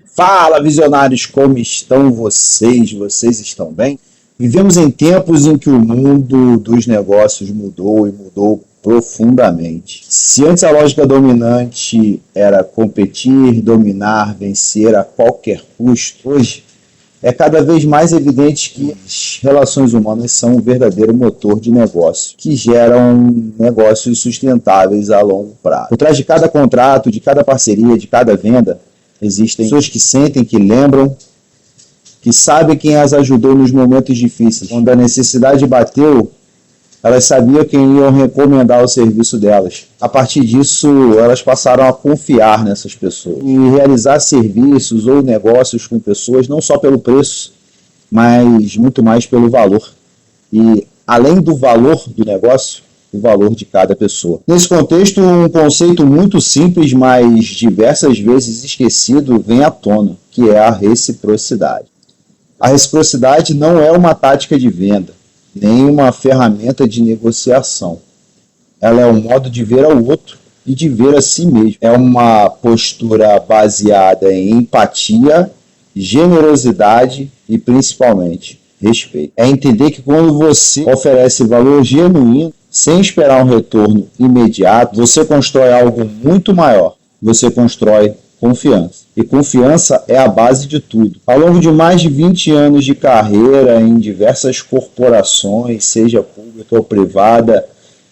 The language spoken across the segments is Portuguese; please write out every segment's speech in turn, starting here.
Fala, visionários, como estão vocês? Vocês estão bem? Vivemos em tempos em que o mundo dos negócios mudou e mudou profundamente. Se antes a lógica dominante era competir, dominar, vencer a qualquer custo, hoje é cada vez mais evidente que as relações humanas são um verdadeiro motor de negócio, que geram negócios sustentáveis a longo prazo. Por trás de cada contrato, de cada parceria, de cada venda, existem pessoas que sentem, que lembram, que sabem quem as ajudou nos momentos difíceis. Quando a necessidade bateu, elas sabiam quem iam recomendar o serviço delas. A partir disso, elas passaram a confiar nessas pessoas e realizar serviços ou negócios com pessoas, não só pelo preço, mas muito mais pelo valor. E, além do valor do negócio, o valor de cada pessoa. Nesse contexto, um conceito muito simples, mas diversas vezes esquecido, vem à tona, que é a reciprocidade. A reciprocidade não é uma tática de venda, nem uma ferramenta de negociação. Ela é um modo de ver ao outro e de ver a si mesmo. É uma postura baseada em empatia, generosidade e, principalmente, respeito. É entender que quando você oferece valor genuíno, sem esperar um retorno imediato, você constrói algo muito maior. Você constrói confiança. E confiança é a base de tudo. Ao longo de mais de 20 anos de carreira em diversas corporações, seja pública ou privada,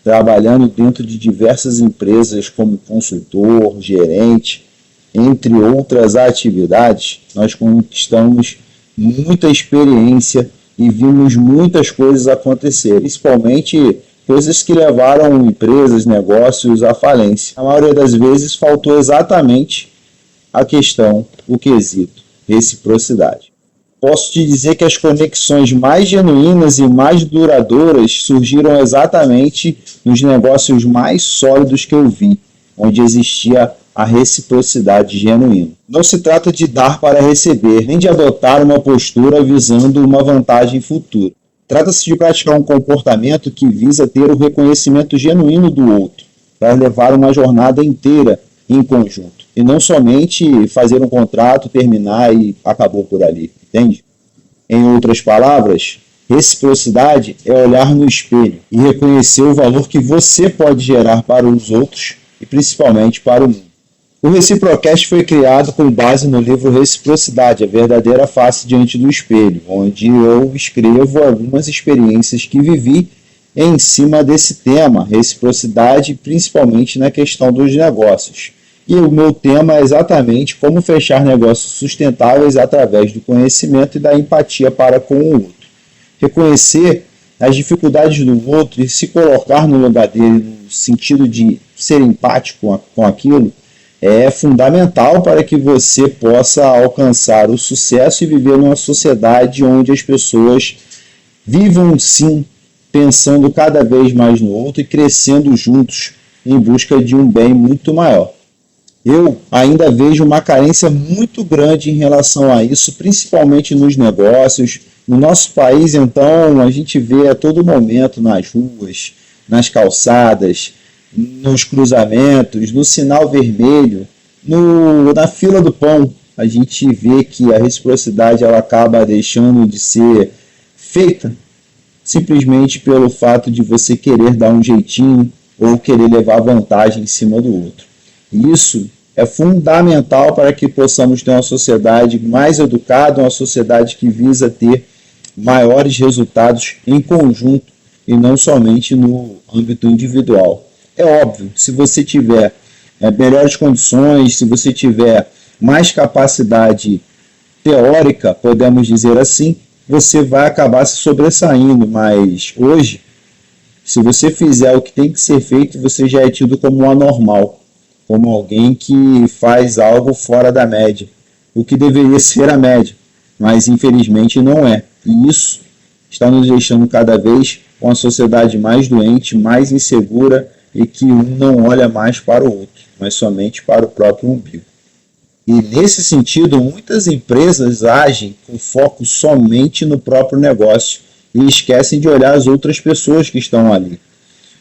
trabalhando dentro de diversas empresas como consultor, gerente, entre outras atividades, nós conquistamos muita experiência e vimos muitas coisas acontecer, principalmente coisas que levaram empresas, negócios à falência. A maioria das vezes faltou exatamente a questão, o quesito, reciprocidade. Posso te dizer que as conexões mais genuínas e mais duradouras surgiram exatamente nos negócios mais sólidos que eu vi, onde existia a reciprocidade genuína. Não se trata de dar para receber, nem de adotar uma postura visando uma vantagem futura. Trata-se de praticar um comportamento que visa ter o reconhecimento genuíno do outro, para levar uma jornada inteira em conjunto. E não somente fazer um contrato, terminar e acabou por ali, entende? Em outras palavras, reciprocidade é olhar no espelho e reconhecer o valor que você pode gerar para os outros e principalmente para o mundo. O Reciprocast foi criado com base no livro Reciprocidade, a verdadeira face diante do espelho, onde eu escrevo algumas experiências que vivi em cima desse tema, reciprocidade, principalmente na questão dos negócios. E o meu tema é exatamente como fechar negócios sustentáveis através do conhecimento e da empatia para com o outro. Reconhecer as dificuldades do outro e se colocar no lugar dele no sentido de ser empático com aquilo é fundamental para que você possa alcançar o sucesso e viver numa sociedade onde as pessoas vivam sim pensando cada vez mais no outro e crescendo juntos em busca de um bem muito maior. Eu ainda vejo uma carência muito grande em relação a isso, principalmente nos negócios. No nosso país, então, a gente vê a todo momento nas ruas, nas calçadas, nos cruzamentos, no sinal vermelho, na fila do pão, a gente vê que a reciprocidade ela acaba deixando de ser feita simplesmente pelo fato de você querer dar um jeitinho ou querer levar vantagem em cima do outro. Isso é fundamental para que possamos ter uma sociedade mais educada, uma sociedade que visa ter maiores resultados em conjunto e não somente no âmbito individual. É óbvio, se você tiver melhores condições, se você tiver mais capacidade teórica, podemos dizer assim, você vai acabar se sobressaindo, mas hoje, se você fizer o que tem que ser feito, você já é tido como um anormal, como alguém que faz algo fora da média, o que deveria ser a média, mas infelizmente não é. E isso está nos deixando cada vez uma sociedade mais doente, mais insegura e que um não olha mais para o outro, mas somente para o próprio umbigo. E nesse sentido, muitas empresas agem com foco somente no próprio negócio e esquecem de olhar as outras pessoas que estão ali.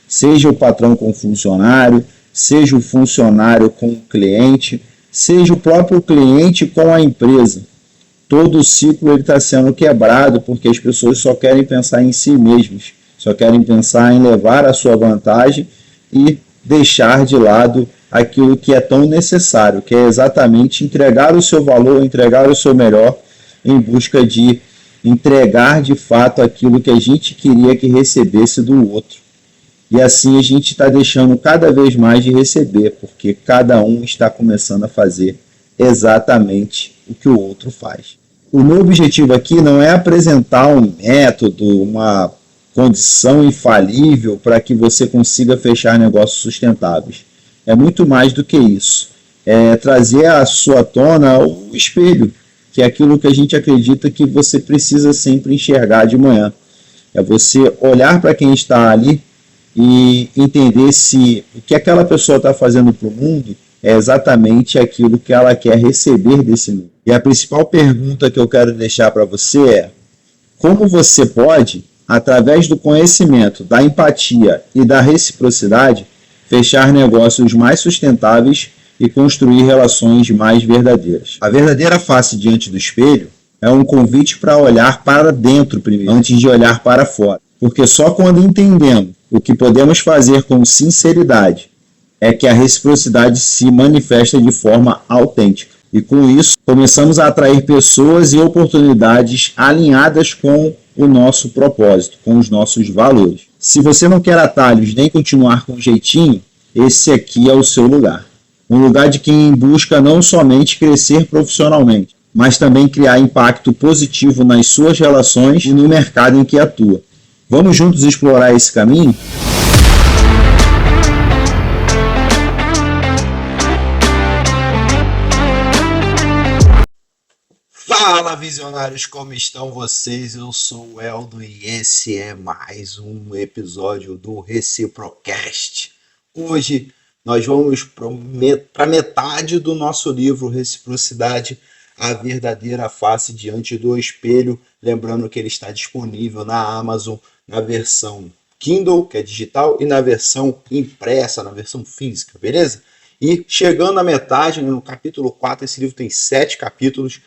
Seja o patrão com o funcionário, seja o funcionário com o cliente, seja o próprio cliente com a empresa. Todo o ciclo está sendo quebrado porque as pessoas só querem pensar em si mesmas, só querem pensar em levar a sua vantagem e deixar de lado aquilo que é tão necessário, que é exatamente entregar o seu valor, entregar o seu melhor em busca de entregar de fato aquilo que a gente queria que recebesse do outro. E assim a gente está deixando cada vez mais de receber, porque cada um está começando a fazer exatamente o que o outro faz. O meu objetivo aqui não é apresentar um método, uma condição infalível para que você consiga fechar negócios sustentáveis. É muito mais do que isso. É trazer à sua tona o espelho, que é aquilo que a gente acredita que você precisa sempre enxergar de manhã. É você olhar para quem está ali e entender se o que aquela pessoa está fazendo para o mundo é exatamente aquilo que ela quer receber desse mundo. E a principal pergunta que eu quero deixar para você é: como você pode, através do conhecimento, da empatia e da reciprocidade, fechar negócios mais sustentáveis e construir relações mais verdadeiras? A verdadeira face diante do espelho é um convite para olhar para dentro primeiro, antes de olhar para fora. Porque só quando entendemos o que podemos fazer com sinceridade é que a reciprocidade se manifesta de forma autêntica. E com isso, começamos a atrair pessoas e oportunidades alinhadas com o nosso propósito, com os nossos valores. Se você não quer atalhos nem continuar com jeitinho, esse aqui é o seu lugar. Um lugar de quem busca não somente crescer profissionalmente, mas também criar impacto positivo nas suas relações e no mercado em que atua. Vamos juntos explorar esse caminho? Fala, visionários, como estão vocês? Eu sou o Eldo e esse é mais um episódio do Reciprocast. Hoje nós vamos para metade do nosso livro Reciprocidade, a verdadeira face diante do espelho. Lembrando que ele está disponível na Amazon, na versão Kindle, que é digital, e na versão impressa, na versão física, beleza? E chegando à metade, no capítulo 4, esse livro tem 7 capítulos,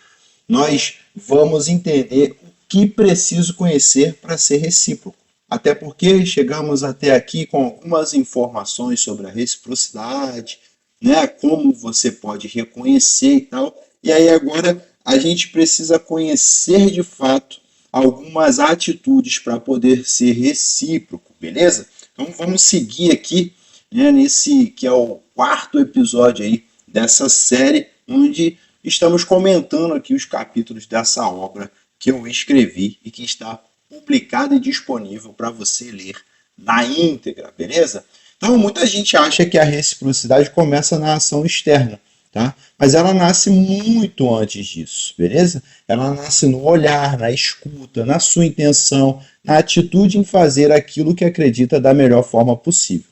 nós vamos entender o que preciso conhecer para ser recíproco. Até porque chegamos até aqui com algumas informações sobre a reciprocidade, né? Como você pode reconhecer e tal. E aí agora a gente precisa conhecer de fato algumas atitudes para poder ser recíproco, beleza? Então vamos seguir aqui, né, nesse que é o 4º episódio aí dessa série, onde estamos comentando aqui os capítulos dessa obra que eu escrevi e que está publicada e disponível para você ler na íntegra, beleza? Então, muita gente acha que a reciprocidade começa na ação externa, tá? Mas ela nasce muito antes disso, beleza? Ela nasce no olhar, na escuta, na sua intenção, na atitude em fazer aquilo que acredita da melhor forma possível,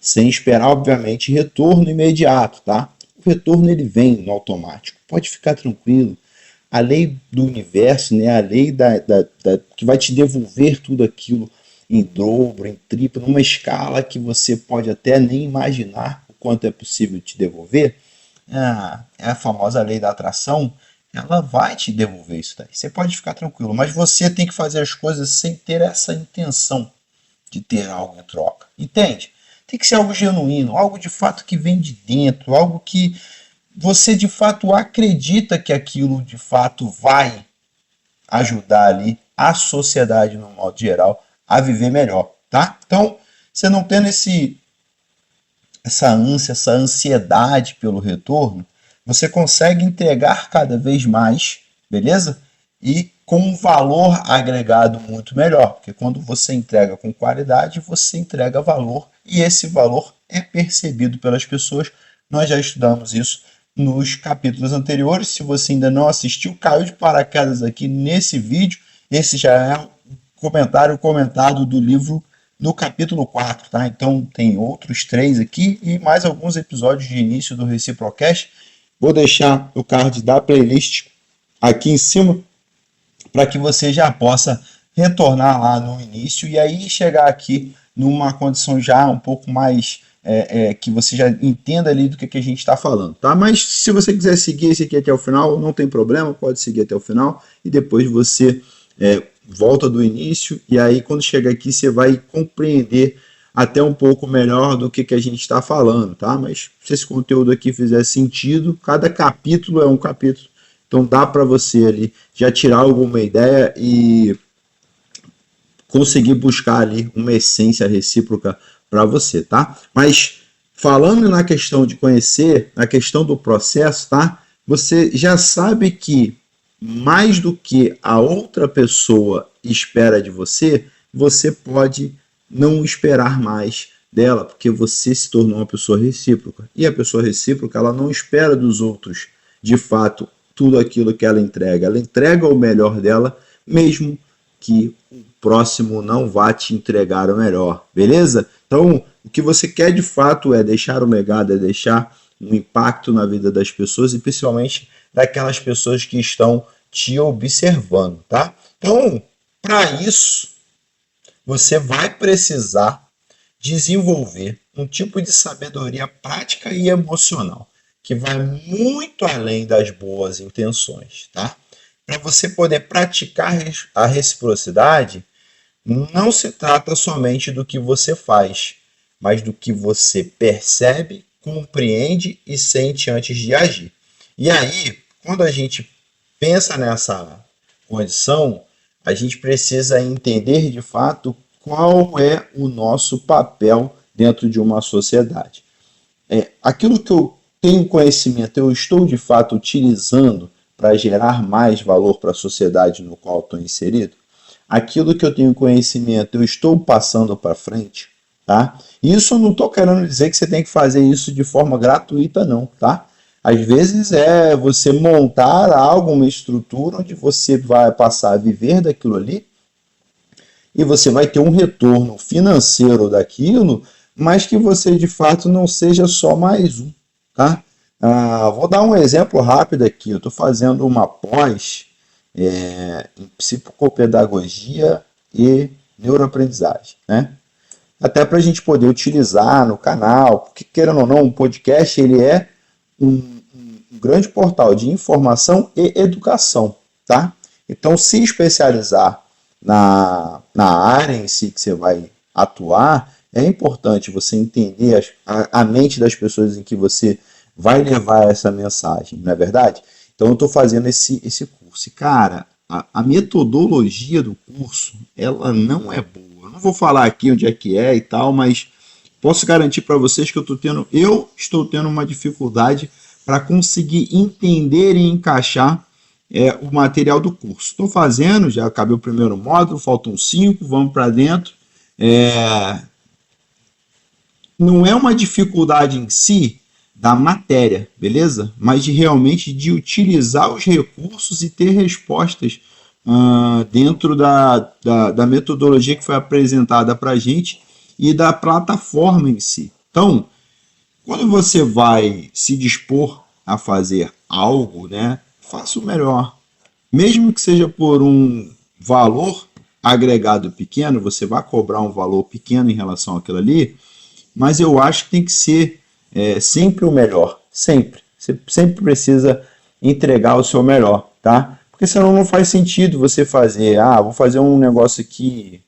sem esperar, obviamente, retorno imediato, tá? O retorno ele vem no automático, pode ficar tranquilo. A lei do universo, né, a lei que vai te devolver tudo aquilo em dobro, em triplo, numa escala que você pode até nem imaginar o quanto é possível te devolver, é a famosa lei da atração, ela vai te devolver isso daí. Você pode ficar tranquilo, mas você tem que fazer as coisas sem ter essa intenção de ter algo em troca, entende? Tem que ser algo genuíno, algo de fato que vem de dentro, algo que você de fato acredita que aquilo de fato vai ajudar ali a sociedade no modo geral a viver melhor, tá? Então, você não tendo essa ânsia, essa ansiedade pelo retorno, você consegue entregar cada vez mais, beleza? E com um valor agregado muito melhor, porque quando você entrega com qualidade, você entrega valor e esse valor é percebido pelas pessoas. Nós já estudamos isso nos capítulos anteriores. Se você ainda não assistiu, caiu de paraquedas aqui nesse vídeo. Esse já é um comentário comentado do livro no capítulo 4, tá? Então tem outros 3 aqui e mais alguns episódios de início do Reciprocast. Vou deixar o card da playlist aqui em cima para que você já possa retornar lá no início e aí chegar aqui numa condição já um pouco mais que você já entenda ali do que a gente está falando, tá? Mas se você quiser seguir esse aqui até o final, não tem problema, pode seguir até o final e depois você volta do início e aí quando chegar aqui você vai compreender até um pouco melhor do que a gente está falando, tá? Mas se esse conteúdo aqui fizer sentido, cada capítulo é um capítulo, então dá para você ali já tirar alguma ideia e conseguir buscar ali uma essência recíproca para você, tá? Mas falando na questão de conhecer, na questão do processo, tá? Você já sabe que mais do que a outra pessoa espera de você, você pode não esperar mais dela, porque você se tornou uma pessoa recíproca. E a pessoa recíproca, ela não espera dos outros, de fato, tudo aquilo que ela entrega. Ela entrega o melhor dela, mesmo que o próximo não vá te entregar o melhor, beleza? Então, o que você quer de fato é deixar um legado, é deixar um impacto na vida das pessoas e principalmente daquelas pessoas que estão te observando, tá? Então, para isso, você vai precisar desenvolver um tipo de sabedoria prática e emocional que vai muito além das boas intenções, tá? Para você poder praticar a reciprocidade, não se trata somente do que você faz, mas do que você percebe, compreende e sente antes de agir. E aí, quando a gente pensa nessa condição, a gente precisa entender de fato qual é o nosso papel dentro de uma sociedade. Aquilo que eu tenho conhecimento, eu estou de fato utilizando para gerar mais valor para a sociedade no qual estou inserido? Aquilo que eu tenho conhecimento, eu estou passando para frente, tá? Isso eu não estou querendo dizer que você tem que fazer isso de forma gratuita, não, tá? Às vezes é você montar algo, uma estrutura onde você vai passar a viver daquilo ali e você vai ter um retorno financeiro daquilo, mas que você de fato não seja só mais um, tá? Vou dar um exemplo rápido aqui. Eu estou fazendo uma pós em psicopedagogia e neuroaprendizagem, né? Até para a gente poder utilizar no canal, porque querendo ou não, um podcast ele é um grande portal de informação e educação, tá? Então, se especializar na área em si que você vai atuar, é importante você entender a mente das pessoas em que você vai levar essa mensagem, não é verdade? Então, eu estou fazendo esse curso. E, cara, a metodologia do curso, ela não é boa. Eu não vou falar aqui onde é que é e tal, mas posso garantir para vocês que eu estou tendo uma dificuldade para conseguir entender e encaixar o material do curso. Estou fazendo, já acabei o primeiro módulo, faltam 5, vamos para dentro. Não é uma dificuldade em si da matéria, beleza? Mas realmente de utilizar os recursos e ter respostas dentro da metodologia que foi apresentada para a gente e da plataforma em si. Então, quando você vai se dispor a fazer algo, né, faça o melhor. Mesmo que seja por um valor agregado pequeno, você vai cobrar um valor pequeno em relação àquilo ali, mas eu acho que tem que ser sempre o melhor. Sempre. Você sempre precisa entregar o seu melhor, tá? Porque senão não faz sentido você fazer, vou fazer um negócio aqui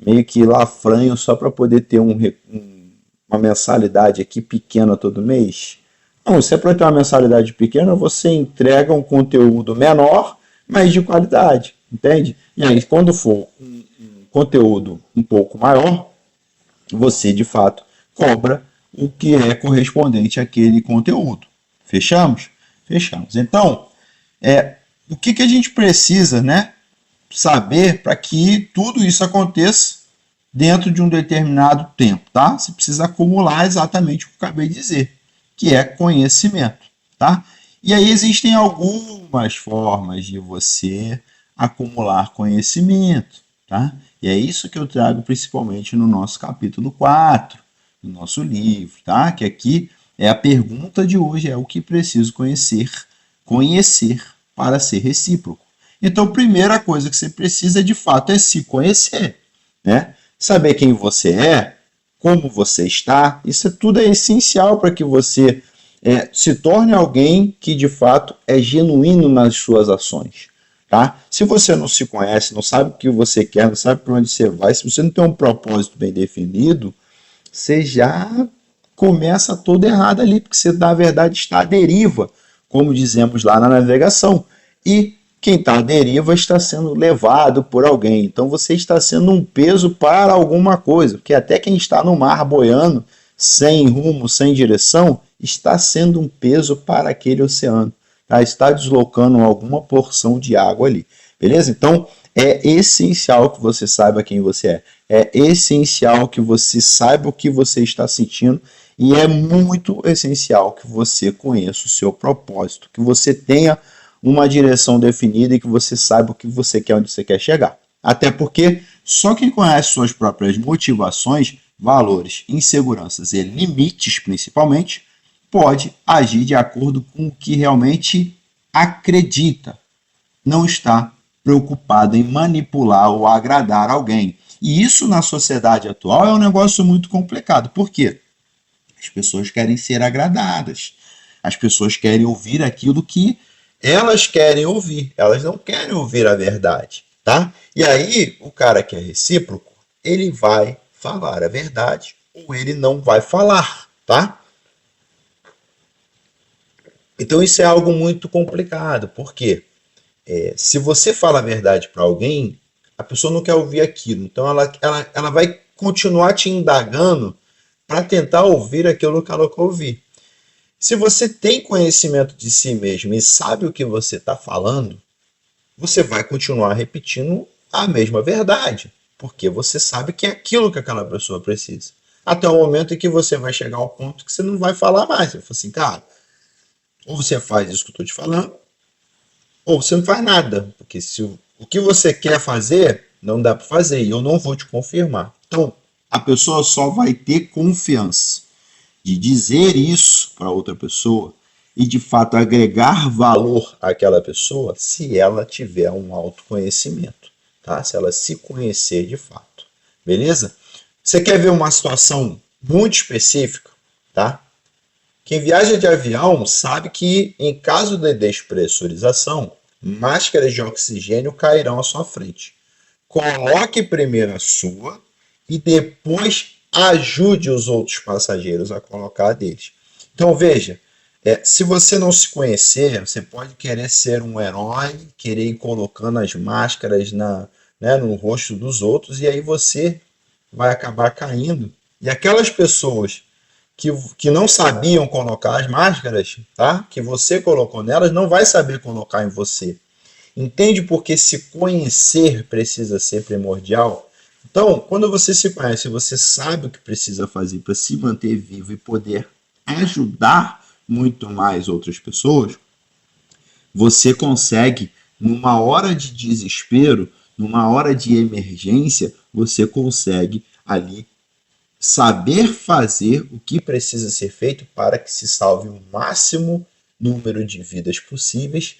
meio que lafranho só para poder ter uma mensalidade aqui pequena todo mês. Não, se é para ter uma mensalidade pequena, você entrega um conteúdo menor, mas de qualidade, entende? E aí, quando for um conteúdo um pouco maior, você, de fato, cobra o que é correspondente àquele conteúdo. Fechamos? Fechamos. Então, o que a gente precisa, né, saber para que tudo isso aconteça dentro de um determinado tempo, tá? Você precisa acumular exatamente o que eu acabei de dizer, que é conhecimento, tá? E aí existem algumas formas de você acumular conhecimento, tá? E é isso que eu trago principalmente no nosso capítulo 4, no nosso livro, tá? Que aqui é a pergunta de hoje, é o que preciso conhecer para ser recíproco. Então, a primeira coisa que você precisa, de fato, é se conhecer, né? Saber quem você é, como você está, isso tudo é essencial para que você se torne alguém que de fato é genuíno nas suas ações. Tá? Se você não se conhece, não sabe o que você quer, não sabe para onde você vai, se você não tem um propósito bem definido, você já começa todo errado ali, porque você, na verdade, está à deriva, como dizemos lá na navegação. E quem está à deriva está sendo levado por alguém. Então você está sendo um peso para alguma coisa, porque até quem está no mar boiando, sem rumo, sem direção, está sendo um peso para aquele oceano. Tá? Está deslocando alguma porção de água ali. Beleza? Então é essencial que você saiba quem você é. É essencial que você saiba o que você está sentindo e é muito essencial que você conheça o seu propósito, que você tenha uma direção definida e que você saiba o que você quer, onde você quer chegar. Até porque só quem conhece suas próprias motivações, valores, inseguranças e limites, principalmente, pode agir de acordo com o que realmente acredita. Não está preocupado em manipular ou agradar alguém. E isso na sociedade atual é um negócio muito complicado. Por quê? As pessoas querem ser agradadas. As pessoas querem ouvir aquilo que elas querem ouvir. Elas não querem ouvir a verdade, tá? E aí, o cara que é recíproco, ele vai falar a verdade ou ele não vai falar, tá? Então isso é algo muito complicado. Por quê? Se você fala a verdade para alguém, a pessoa não quer ouvir aquilo. Então ela vai continuar te indagando para tentar ouvir aquilo que ela quer ouvir. Se você tem conhecimento de si mesmo e sabe o que você está falando, você vai continuar repetindo a mesma verdade, porque você sabe que é aquilo que aquela pessoa precisa. Até o momento em que você vai chegar ao ponto que você não vai falar mais. Você vai falar assim, cara, ou você faz isso que eu estou te falando, ou você não faz nada. Porque se o que você quer fazer, não dá para fazer, e eu não vou te confirmar. Então, a pessoa só vai ter confiança de dizer isso para outra pessoa e de fato agregar valor àquela pessoa se ela tiver um autoconhecimento, tá? Se ela se conhecer de fato, beleza? Você quer ver uma situação muito específica, tá? Quem viaja de avião sabe que em caso de despressurização, máscaras de oxigênio cairão à sua frente. Coloque primeiro a sua e depois ajude os outros passageiros a colocar a deles. Então veja, se você não se conhecer, você pode querer ser um herói, querer ir colocando as máscaras no rosto dos outros, e aí você vai acabar caindo. E aquelas pessoas que não sabiam colocar as máscaras, tá? Que você colocou nelas, não vai saber colocar em você. Entende porque se conhecer precisa ser primordial? Então, quando você se conhece, você sabe o que precisa fazer para se manter vivo e poder ajudar muito mais outras pessoas, você consegue, numa hora de desespero, numa hora de emergência, você consegue ali saber fazer o que precisa ser feito para que se salve o máximo número de vidas possíveis,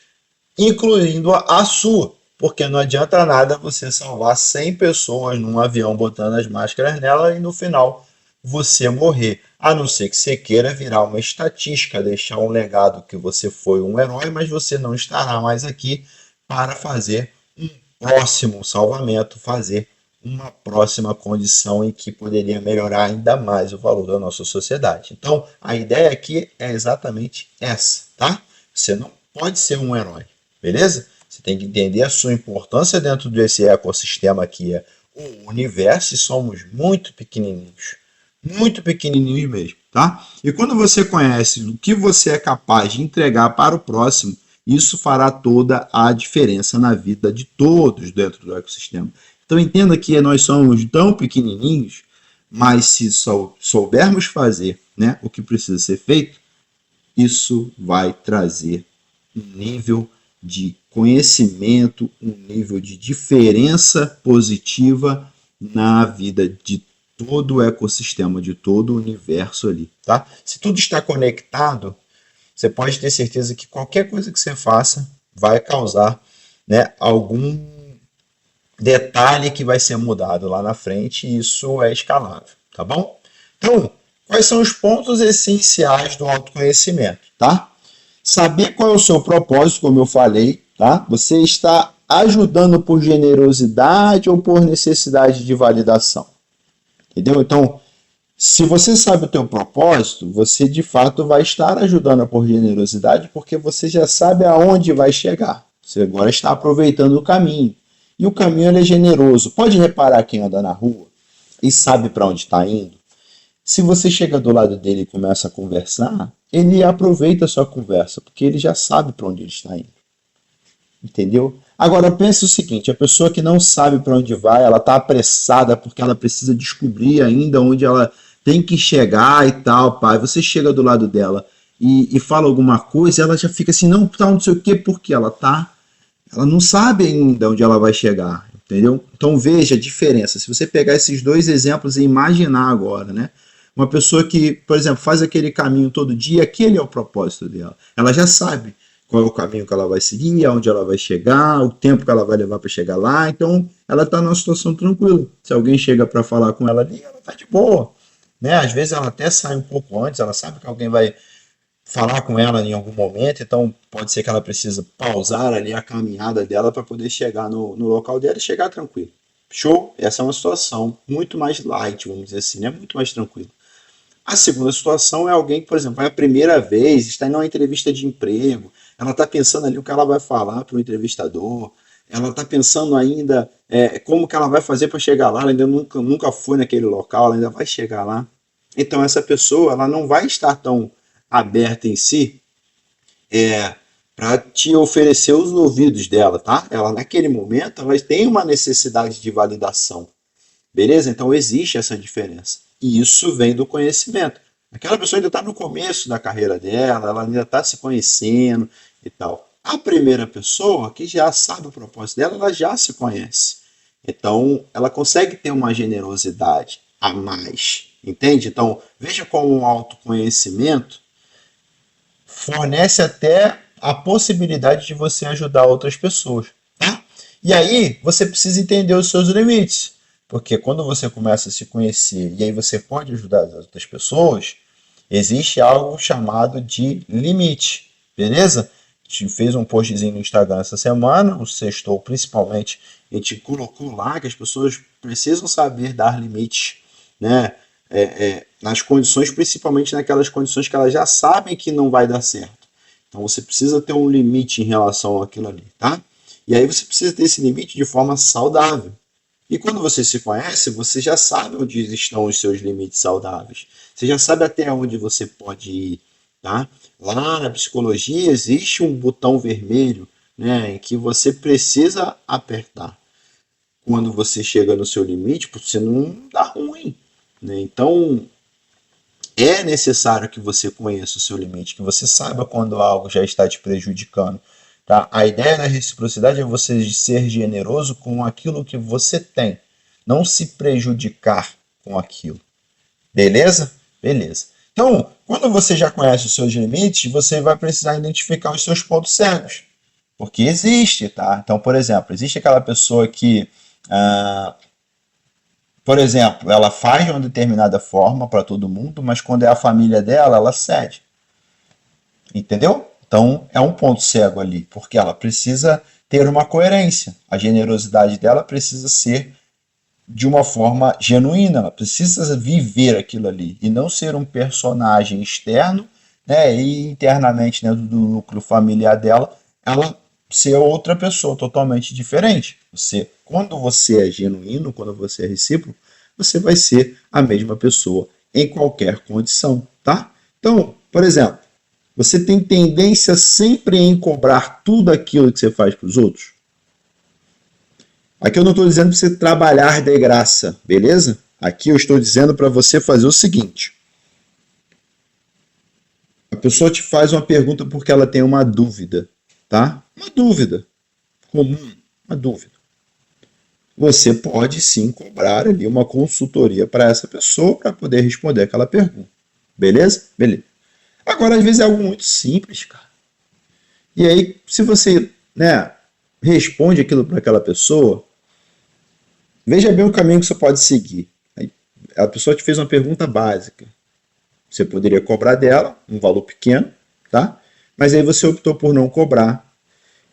incluindo a sua. Porque não adianta nada você salvar 100 pessoas num avião botando as máscaras nela e no final você morrer. A não ser que você queira virar uma estatística, deixar um legado que você foi um herói, mas você não estará mais aqui para fazer um próximo salvamento, fazer uma próxima condição em que poderia melhorar ainda mais o valor da nossa sociedade. Então, a ideia aqui é exatamente essa, tá? Você não pode ser um herói, beleza? Você tem que entender a sua importância dentro desse ecossistema que é o universo e somos muito pequenininhos mesmo, tá? E quando você conhece o que você é capaz de entregar para o próximo, isso fará toda a diferença na vida de todos dentro do ecossistema. Então entenda que nós somos tão pequenininhos, mas se soubermos fazer, né, o que precisa ser feito, isso vai trazer um nível de conhecimento, um nível de diferença positiva na vida de todo o ecossistema, de todo o universo ali, tá? Se tudo está conectado, você pode ter certeza que qualquer coisa que você faça vai causar, né, algum detalhe que vai ser mudado lá na frente e isso é escalável, tá bom? Então, quais são os pontos essenciais do autoconhecimento, tá? Saber qual é o seu propósito, como eu falei, tá? Você está ajudando por generosidade ou por necessidade de validação, entendeu? Então, se você sabe o teu propósito, você de fato vai estar ajudando por generosidade, porque você já sabe aonde vai chegar. Você agora está aproveitando o caminho. E o caminho ele é generoso. Pode reparar quem anda na rua e sabe para onde está indo. Se você chega do lado dele e começa a conversar, ele aproveita a sua conversa, porque ele já sabe para onde ele está indo. Entendeu? Agora pense o seguinte, a pessoa que não sabe para onde vai, ela está apressada porque ela precisa descobrir ainda onde ela tem que chegar e tal, pai. Você chega do lado dela e fala alguma coisa, ela já fica assim, não, tá, não sei o quê, porque ela não sabe ainda onde ela vai chegar, entendeu? Então veja a diferença. Se você pegar esses dois exemplos e imaginar agora, né? Uma pessoa que, por exemplo, faz aquele caminho todo dia, aquele é o propósito dela. Ela já sabe qual é o caminho que ela vai seguir, aonde ela vai chegar, o tempo que ela vai levar para chegar lá. Então, ela está numa situação tranquila. Se alguém chega para falar com ela ali, ela está de boa. Né? Às vezes ela até sai um pouco antes, ela sabe que alguém vai falar com ela em algum momento, então pode ser que ela precisa pausar ali a caminhada dela para poder chegar no local dela e chegar tranquilo. Show? Essa é uma situação muito mais light, vamos dizer assim, né? Muito mais tranquila. A segunda situação é alguém que, por exemplo, é a primeira vez, está em uma entrevista de emprego, ela está pensando ali o que ela vai falar para o entrevistador, ela está pensando ainda como que ela vai fazer para chegar lá, ela ainda nunca foi naquele local, ela ainda vai chegar lá. Então essa pessoa ela não vai estar tão aberta em si para te oferecer os ouvidos dela, tá? Ela naquele momento ela tem uma necessidade de validação. Beleza? Então existe essa diferença. E isso vem do conhecimento. Aquela pessoa ainda está no começo da carreira dela, ela ainda está se conhecendo e tal. A primeira pessoa que já sabe o propósito dela, ela já se conhece. Então ela consegue ter uma generosidade a mais. Entende? Então veja como o autoconhecimento fornece até a possibilidade de você ajudar outras pessoas. Tá? E aí você precisa entender os seus limites. Porque quando você começa a se conhecer e aí você pode ajudar as outras pessoas, existe algo chamado de limite, beleza? A gente fez um postzinho no Instagram essa semana, o Sextou principalmente, a gente colocou lá que as pessoas precisam saber dar limites, né? Nas condições, principalmente naquelas condições que elas já sabem que não vai dar certo. Então você precisa ter um limite em relação àquilo ali, tá? E aí você precisa ter esse limite de forma saudável. E quando você se conhece, você já sabe onde estão os seus limites saudáveis. Você já sabe até onde você pode ir, tá? Lá na psicologia existe um botão vermelho, né, em que você precisa apertar. Quando você chega no seu limite, você não dá ruim, né? Então, é necessário que você conheça o seu limite, que você saiba quando algo já está te prejudicando. Tá? A ideia da reciprocidade é você ser generoso com aquilo que você tem, não se prejudicar com aquilo. Beleza? Beleza. Então, quando você já conhece os seus limites, você vai precisar identificar os seus pontos cegos. Porque existe, tá? Então, por exemplo, existe aquela pessoa que por exemplo, ela faz de uma determinada forma para todo mundo, mas quando é a família dela, ela cede. Entendeu? Então é um ponto cego ali, porque ela precisa ter uma coerência. A generosidade dela precisa ser de uma forma genuína, ela precisa viver aquilo ali e não ser um personagem externo, né, e internamente dentro do núcleo familiar dela, ela ser outra pessoa totalmente diferente. Quando você é genuíno, quando você é recíproco, você vai ser a mesma pessoa em qualquer condição, tá? Então, por exemplo, você tem tendência sempre em cobrar tudo aquilo que você faz para os outros? Aqui eu não estou dizendo para você trabalhar de graça, beleza? Aqui eu estou dizendo para você fazer o seguinte. A pessoa te faz uma pergunta porque ela tem uma dúvida, tá? Uma dúvida comum, uma dúvida. Você pode sim cobrar ali uma consultoria para essa pessoa para poder responder aquela pergunta. Beleza? Beleza. Agora, às vezes é algo muito simples, cara. E aí, se você, né, responde aquilo para aquela pessoa, veja bem o caminho que você pode seguir. a pessoa te fez uma pergunta básica. Você poderia cobrar dela um valor pequeno, tá? Mas aí você optou por não cobrar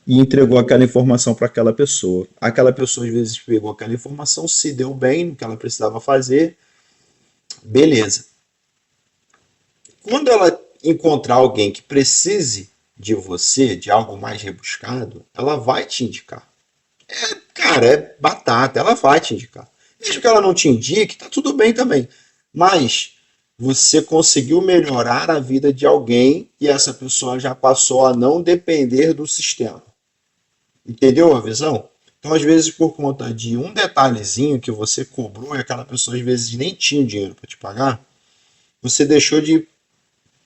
e entregou aquela informação para aquela pessoa. Aquela pessoa às vezes pegou aquela informação, se deu bem no que ela precisava fazer, beleza. Quando ela encontrar alguém que precise de você, de algo mais rebuscado, ela vai te indicar. Cara, é batata, ela vai te indicar. Mesmo que ela não te indique, tá tudo bem também. Mas você conseguiu melhorar a vida de alguém e essa pessoa já passou a não depender do sistema. Entendeu a visão? Então, às vezes, por conta de um detalhezinho que você cobrou e aquela pessoa às vezes nem tinha dinheiro para te pagar, você deixou de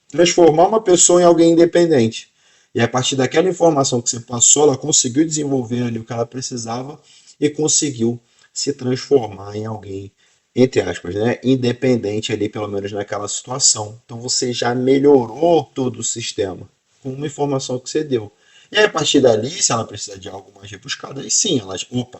transformar uma pessoa em alguém independente. E a partir daquela informação que você passou, ela conseguiu desenvolver ali o que ela precisava e conseguiu se transformar em alguém, entre aspas, né, independente ali, pelo menos naquela situação. Então você já melhorou todo o sistema com uma informação que você deu. E aí, a partir dali, se ela precisar de algo mais rebuscado, aí sim, ela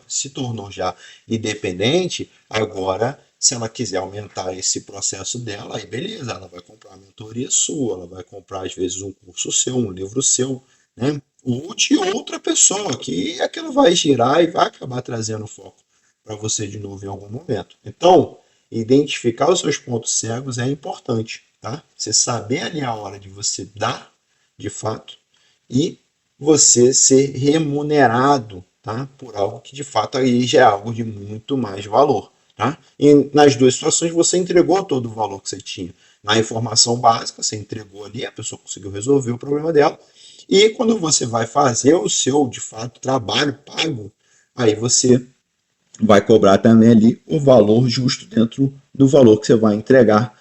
se tornou já independente, agora se ela quiser aumentar esse processo dela, aí beleza, ela vai comprar uma mentoria sua, ela vai comprar às vezes um curso seu, um livro seu, né? Ou de outra pessoa, que aquilo vai girar e vai acabar trazendo foco para você de novo em algum momento. Então, identificar os seus pontos cegos é importante, tá? Você saber ali a hora de você dar, de fato, e você ser remunerado, tá? Por algo que de fato aí já é algo de muito mais valor. Tá? E nas duas situações você entregou todo o valor que você tinha. Na informação básica, você entregou ali, a pessoa conseguiu resolver o problema dela. E quando você vai fazer o seu, de fato, trabalho pago, aí você vai cobrar também ali o valor justo dentro do valor que você vai entregar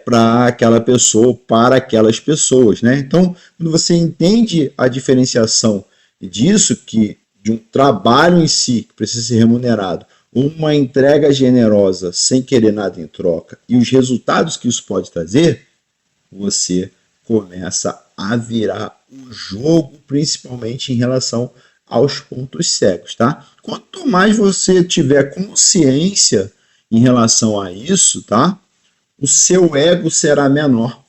para aquela pessoa, para aquelas pessoas. Né? Então, quando você entende a diferenciação disso, que de um trabalho em si, que precisa ser remunerado, uma entrega generosa sem querer nada em troca e os resultados que isso pode trazer, você começa a virar o jogo, principalmente em relação aos pontos cegos, tá? Quanto mais você tiver consciência em relação a isso, tá? O seu ego será menor.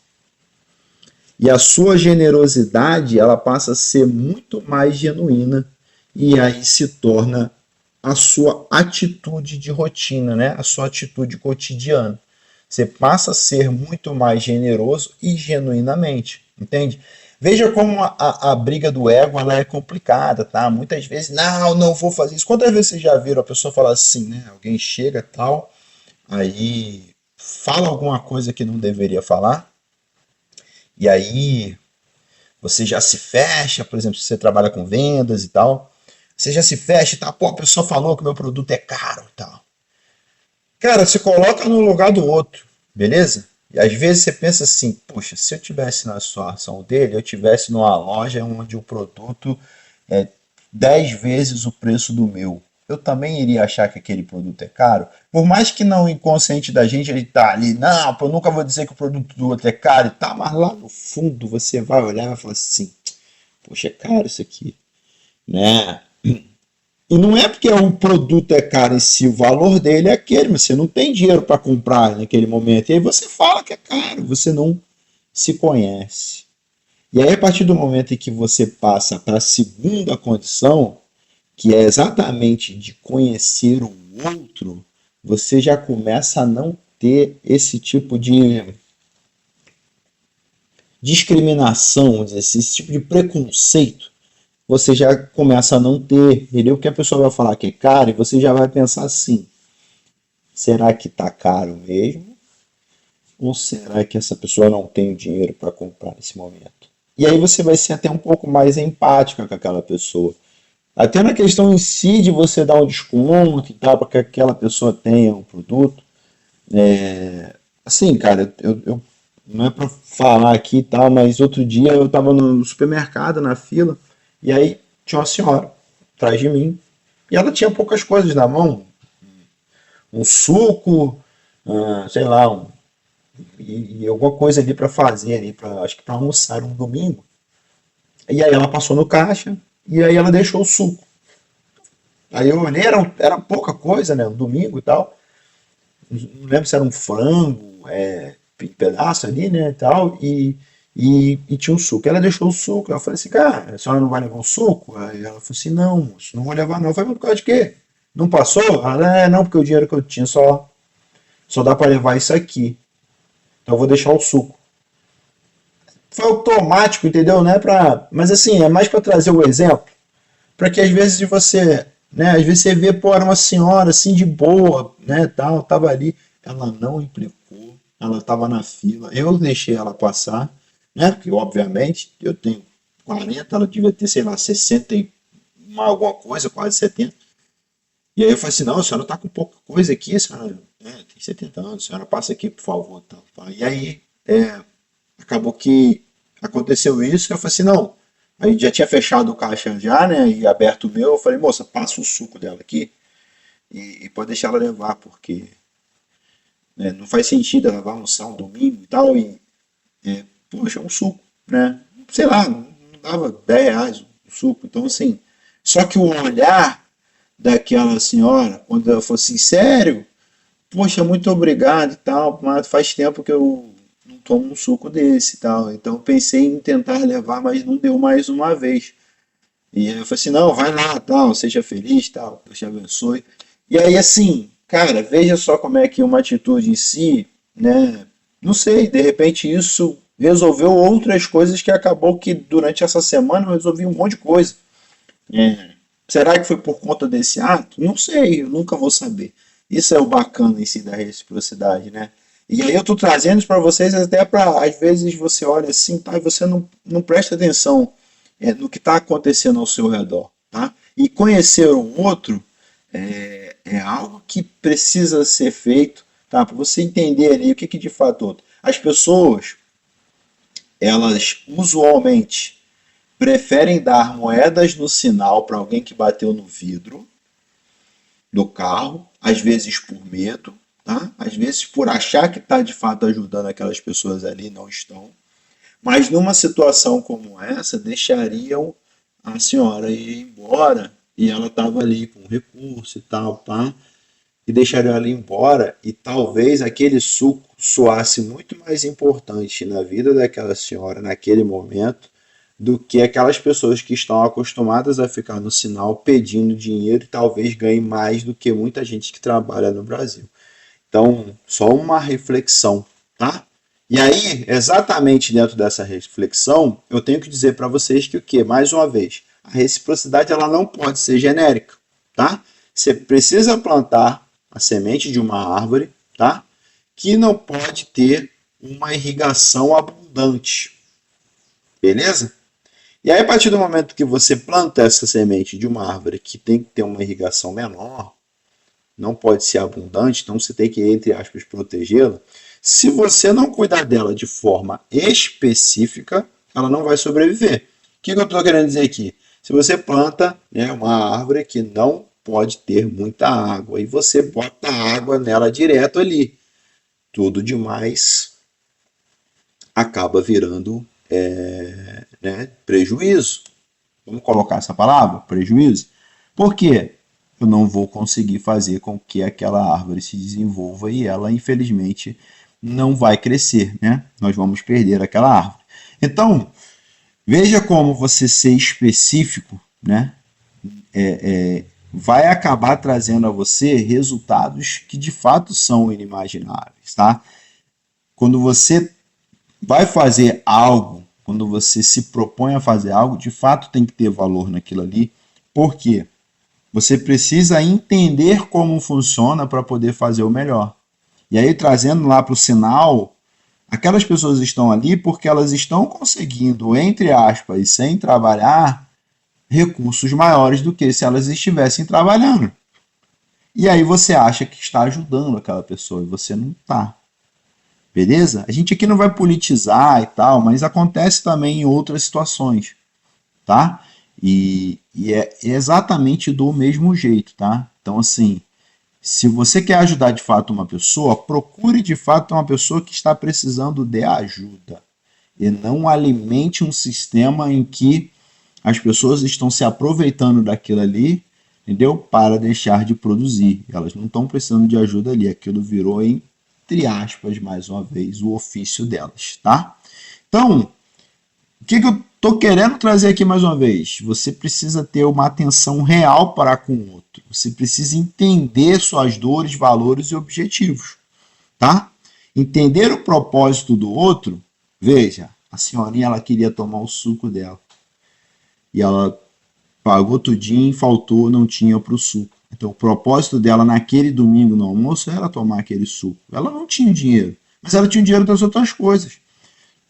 E a sua generosidade, ela passa a ser muito mais genuína e aí se torna a sua atitude de rotina, né? A sua atitude cotidiana. Você passa a ser muito mais generoso e genuinamente, entende? Veja como a briga do ego ela é complicada, tá? Muitas vezes, não vou fazer isso. Quantas vezes vocês já viram a pessoa falar assim, né? Alguém chega tal, aí fala alguma coisa que não deveria falar, e aí você já se fecha, por exemplo, se você trabalha com vendas e tal, você já se fecha e tá, pô, a pessoa falou que o meu produto é caro e tal. Cara, você coloca no lugar do outro, beleza? E às vezes você pensa assim, poxa, se eu tivesse na situação dele, eu tivesse numa loja onde o produto é 10 vezes o preço do meu. Eu também iria achar que aquele produto é caro. Por mais que não inconsciente da gente ele tá ali, não, eu nunca vou dizer que o produto do outro é caro e tal, mas lá no fundo você vai olhar e vai falar assim, poxa, é caro isso aqui, né? E não é porque o produto é caro em si, o valor dele é aquele, mas você não tem dinheiro para comprar naquele momento. E aí você fala que é caro, você não se conhece. E aí, a partir do momento em que você passa para a segunda condição, que é exatamente de conhecer o outro, você já começa a não ter esse tipo de discriminação, esse tipo de preconceito você já começa a não ter, entendeu? Porque a pessoa vai falar que é caro e você já vai pensar assim, será que tá caro mesmo? Ou será que essa pessoa não tem dinheiro para comprar nesse momento? E aí você vai ser até um pouco mais empática com aquela pessoa. Até na questão em si de você dar um desconto e tal, para que aquela pessoa tenha um produto. Assim, cara, não é para falar aqui e tal, mas outro dia eu estava no supermercado, na fila, e aí tinha uma senhora atrás de mim, e ela tinha poucas coisas na mão, um suco, sei lá, e alguma coisa ali para fazer, ali acho que para almoçar um domingo. E aí ela passou no caixa, e aí ela deixou o suco. Aí eu olhei, era pouca coisa, né, um domingo e tal. não lembro se era um frango, em pedaço ali, né, tal, e tinha um suco. Ela deixou o suco, eu falei assim, cara, a senhora não vai levar o suco? Aí ela falou assim, não, moço, não vou levar não. Eu falei, por causa de quê? Não passou? Ela, não, porque o dinheiro que eu tinha só dá para levar isso aqui. Então eu vou deixar o suco. Foi automático, entendeu? Não é pra, mas assim, é mais para trazer o exemplo, para que às vezes você, né, às vezes você vê, pô, era uma senhora assim de boa, né, tal, tava ali, ela não implicou, ela estava na fila, eu deixei ela passar, né, porque obviamente eu tenho 40, ela devia ter, sei lá, 60 e alguma coisa, quase 70. E aí eu falei assim, não, a senhora tá com pouca coisa aqui, a senhora tem 70 anos, a senhora passa aqui, por favor, tal, tal. E aí acabou que aconteceu isso, eu falei assim, não, aí já tinha fechado o caixa já, né, e aberto o meu, eu falei, moça, passa o suco dela aqui e pode deixar ela levar, porque né, não faz sentido ela vai almoçar um domingo e tal, poxa, um suco, né, sei lá, não dava R$ 10 o suco, então assim, só que o olhar daquela senhora, quando ela falou assim, sério? Poxa, muito obrigado e tal, mas faz tempo que eu não tomo um suco desse e tal. Então eu pensei em tentar levar, mas não deu mais uma vez. E aí eu falei assim, não, vai lá, tal, seja feliz, tal, Deus te abençoe. E aí assim, cara, veja só como é que uma atitude em si, né, não sei, de repente isso resolveu outras coisas que acabou que durante essa semana eu resolvi um monte de coisa. É, será que foi por conta desse ato? Não sei, eu nunca vou saber. Isso é o bacana em si da reciprocidade, né? E aí eu estou trazendo isso para vocês até para, às vezes, você olha assim, tá, e você não presta atenção no que está acontecendo ao seu redor, tá? E conhecer o outro é algo que precisa ser feito, tá? Para você entender ali o que de fato é outro. As pessoas, elas usualmente preferem dar moedas no sinal para alguém que bateu no vidro do carro, às vezes por medo, tá? Às vezes por achar que está de fato ajudando aquelas pessoas ali, não estão. Mas numa situação como essa, deixariam a senhora ir embora e ela estava ali com recurso e tal, pá, e deixariam ela ir embora e talvez aquele suco soasse muito mais importante na vida daquela senhora naquele momento do que aquelas pessoas que estão acostumadas a ficar no sinal pedindo dinheiro e talvez ganhem mais do que muita gente que trabalha no Brasil. Então, só uma reflexão, tá? E aí, exatamente dentro dessa reflexão, eu tenho que dizer para vocês que o quê? Mais uma vez, a reciprocidade ela não pode ser genérica, tá? Você precisa plantar a semente de uma árvore, tá? Que não pode ter uma irrigação abundante, beleza? E aí, a partir do momento que você planta essa semente de uma árvore que tem que ter uma irrigação menor, não pode ser abundante, então você tem que, entre aspas, protegê-la. Se você não cuidar dela de forma específica, ela não vai sobreviver. O que eu estou querendo dizer aqui? Se você planta uma árvore que não pode ter muita água e você bota água nela direto ali, tudo demais acaba virando prejuízo. Vamos colocar essa palavra? Prejuízo. Por quê? Eu não vou conseguir fazer com que aquela árvore se desenvolva e ela, infelizmente, não vai crescer, né? Nós vamos perder aquela árvore. Então, veja como você ser específico, né? Vai acabar trazendo a você resultados que de fato são inimagináveis, tá? Quando você vai fazer algo, quando você se propõe a fazer algo, de fato tem que ter valor naquilo ali. Por quê? Você precisa entender como funciona para poder fazer o melhor. E aí, trazendo lá para o sinal, aquelas pessoas estão ali porque elas estão conseguindo, entre aspas, sem trabalhar, recursos maiores do que se elas estivessem trabalhando. E aí você acha que está ajudando aquela pessoa e você não está. Beleza? A gente aqui não vai politizar e tal, mas acontece também em outras situações, tá? E é exatamente do mesmo jeito, tá? Então, assim, se você quer ajudar de fato uma pessoa, procure de fato uma pessoa que está precisando de ajuda. E não alimente um sistema em que as pessoas estão se aproveitando daquilo ali, entendeu? Para deixar de produzir. Elas não estão precisando de ajuda ali. Aquilo virou, entre aspas, mais uma vez, o ofício delas, tá? Então, o que eu estou querendo trazer aqui mais uma vez? Você precisa ter uma atenção real para com o outro. Você precisa entender suas dores, valores e objetivos, tá? Entender o propósito do outro. Veja, a senhorinha ela queria tomar o suco dela. E ela pagou tudinho, faltou, não tinha para o suco. Então, o propósito dela naquele domingo no almoço era tomar aquele suco. Ela não tinha dinheiro, mas ela tinha dinheiro das outras coisas.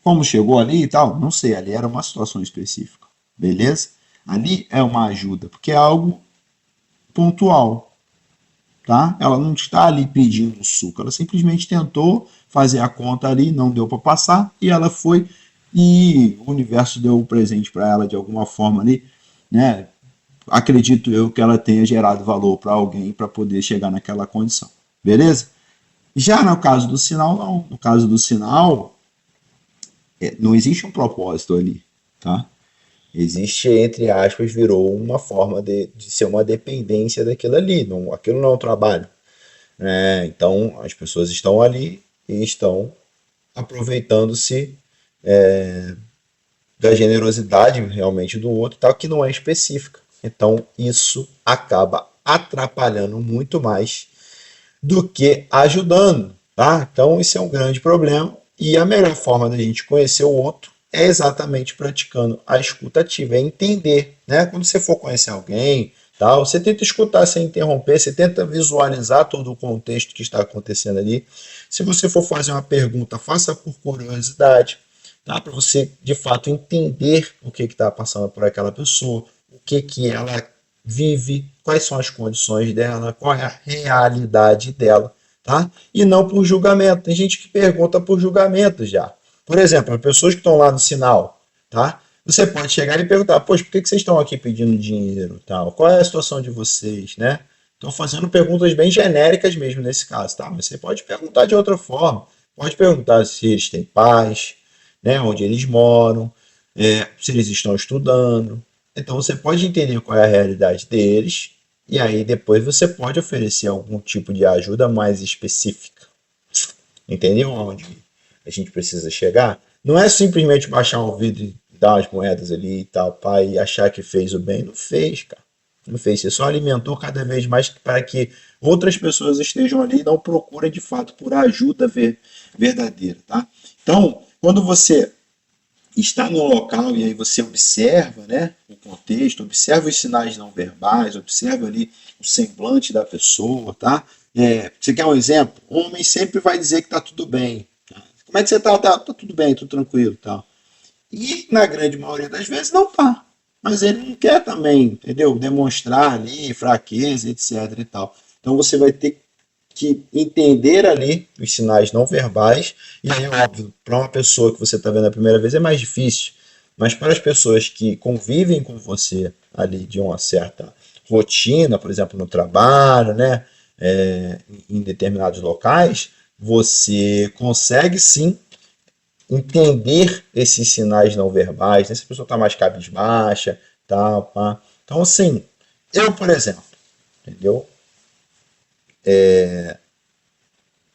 Como chegou ali e tal, não sei, ali era uma situação específica, beleza? Ali é uma ajuda, porque é algo pontual, tá? Ela não está ali pedindo suco, ela simplesmente tentou fazer a conta ali, não deu para passar, e ela foi, e o universo deu o presente para ela de alguma forma ali, né? Acredito eu que ela tenha gerado valor para alguém para poder chegar naquela condição, beleza? Já no caso do sinal, não. No caso do sinal, não existe um propósito ali, tá? Existe, entre aspas, virou uma forma de ser uma dependência daquilo ali. Não, aquilo não é um trabalho, né? Então, as pessoas estão ali e estão aproveitando-se da generosidade realmente do outro, tal, que não é específica. Então, isso acaba atrapalhando muito mais do que ajudando, tá? Então, isso é um grande problema e a melhor forma da gente conhecer o outro é exatamente praticando a escuta ativa, é entender, né? Quando você for conhecer alguém, tal, você tenta escutar sem interromper, você tenta visualizar todo o contexto que está acontecendo ali. Se você for fazer uma pergunta, faça por curiosidade, tá? Para você de fato entender o que está passando por aquela pessoa, o que ela vive, quais são as condições dela, qual é a realidade dela, tá? E não por julgamento. Tem gente que pergunta por julgamento já. Por exemplo, as pessoas que estão lá no sinal, tá? Você pode chegar e perguntar, poxa, por que vocês estão aqui pedindo dinheiro, tal? Qual é a situação de vocês, né? Estão fazendo perguntas bem genéricas mesmo nesse caso, tá? Mas você pode perguntar de outra forma. Pode perguntar se eles têm paz, né? Onde eles moram, se eles estão estudando. Então você pode entender qual é a realidade deles e aí depois você pode oferecer algum tipo de ajuda mais específica. Entendeu onde a gente precisa chegar? Não é simplesmente baixar o vidro e dar umas moedas ali e tal, pai, e achar que fez o bem. Não fez, cara. Não fez. Você só alimentou cada vez mais para que outras pessoas estejam ali e não procurem de fato por ajuda verdadeira, tá? Então, quando você está no local e aí você observa, né, o contexto, observa os sinais não verbais, observa ali o semblante da pessoa, tá? Você quer um exemplo? O homem sempre vai dizer que tá tudo bem. Tá? Como é que você tá? Tá tudo bem, tudo tranquilo, tal. E na grande maioria das vezes não tá. Mas ele não quer também, entendeu? Demonstrar ali fraqueza, etc e tal. Então você vai ter que entender ali os sinais não verbais, e aí, óbvio, para uma pessoa que você está vendo a primeira vez é mais difícil, mas para as pessoas que convivem com você ali de uma certa rotina, por exemplo, no trabalho, né, em determinados locais, você consegue sim entender esses sinais não verbais, né? Se a pessoa está mais cabisbaixa, tal, pá. Então, assim, eu, por exemplo, entendeu?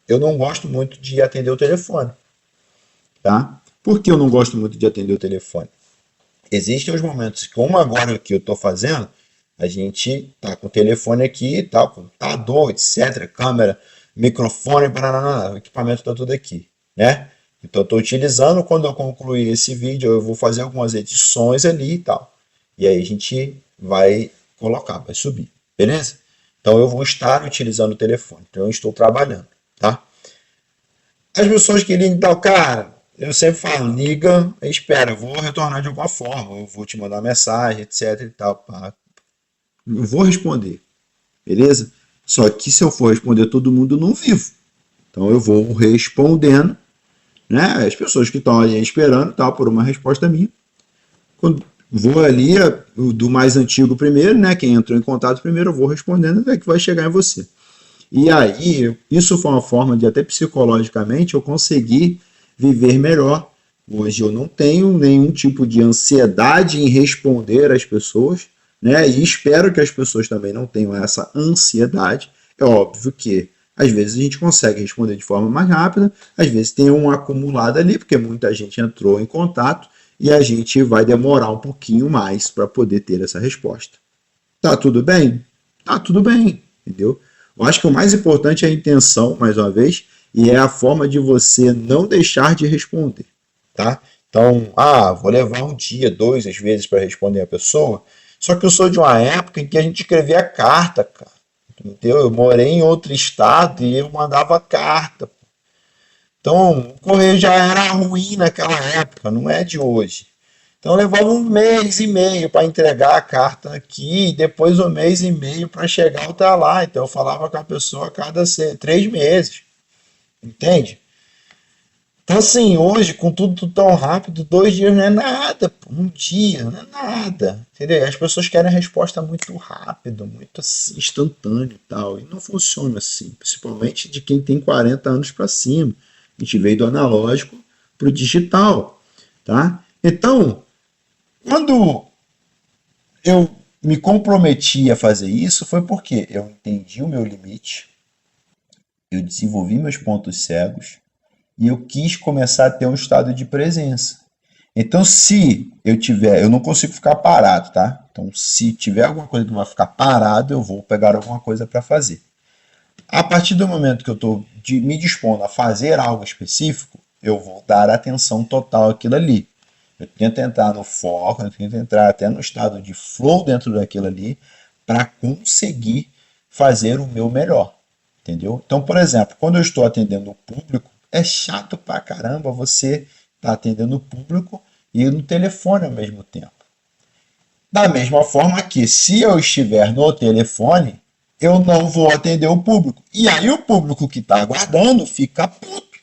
Eu não gosto muito de atender o telefone, tá? Por que eu não gosto muito de atender o telefone? Existem os momentos, como agora que eu estou fazendo, a gente tá com o telefone aqui e tal, computador, etc, câmera, microfone, banana, o equipamento está tudo aqui, né? Então eu estou utilizando, quando eu concluir esse vídeo, eu vou fazer algumas edições ali e tal. E aí a gente vai colocar, vai subir, beleza? Então eu vou estar utilizando o telefone, então eu estou trabalhando, tá? As pessoas que ligam e tal, cara, eu sempre falo, liga, espera, eu vou retornar de alguma forma, eu vou te mandar mensagem, etc e tal, pá. Eu vou responder, beleza? Só que se eu for responder todo mundo, eu não vivo. Então eu vou respondendo, né? As pessoas que estão ali esperando, tal, por uma resposta minha. Quando vou ali, do mais antigo primeiro, né? Quem entrou em contato primeiro, eu vou respondendo até que vai chegar em você. E aí, isso foi uma forma de, até psicologicamente, eu conseguir viver melhor. Hoje eu não tenho nenhum tipo de ansiedade em responder às pessoas, né? E espero que as pessoas também não tenham essa ansiedade. É óbvio que às vezes a gente consegue responder de forma mais rápida, às vezes tem um acumulado ali, porque muita gente entrou em contato e a gente vai demorar um pouquinho mais para poder ter essa resposta. Tá tudo bem? Tá tudo bem, entendeu? Eu acho que o mais importante é a intenção, mais uma vez, e é a forma de você não deixar de responder, tá? Então, vou levar um dia, dois, às vezes, para responder a pessoa. Só que eu sou de uma época em que a gente escrevia carta, cara. Entendeu? Eu morei em outro estado e eu mandava carta. Então, o correio já era ruim naquela época, não é de hoje. Então, eu levava um mês e meio para entregar a carta aqui, e depois um mês e meio para chegar até lá. Então, eu falava com a pessoa a cada 3 meses, entende? Então, assim, hoje, com tudo tão rápido, 2 dias não é nada, pô. Um dia não é nada, entendeu? As pessoas querem a resposta muito rápido, muito assim, instantâneo e tal. E não funciona assim, principalmente de quem tem 40 anos para cima. A gente veio do analógico para o digital, tá? Então, quando eu me comprometi a fazer isso, foi porque eu entendi o meu limite, eu desenvolvi meus pontos cegos, e eu quis começar a ter um estado de presença. Então, se eu tiver, eu não consigo ficar parado, tá? Então, se tiver alguma coisa que vai ficar parado, eu vou pegar alguma coisa para fazer. A partir do momento que eu estou me dispondo a fazer algo específico, eu vou dar atenção total àquilo ali. Eu tento entrar no foco, eu tento entrar até no estado de flow dentro daquilo ali para conseguir fazer o meu melhor. Entendeu? Então, por exemplo, quando eu estou atendendo o público, é chato pra caramba você estar atendendo o público e no telefone ao mesmo tempo. Da mesma forma que, se eu estiver no telefone, eu não vou atender o público. E aí o público que está aguardando fica puto.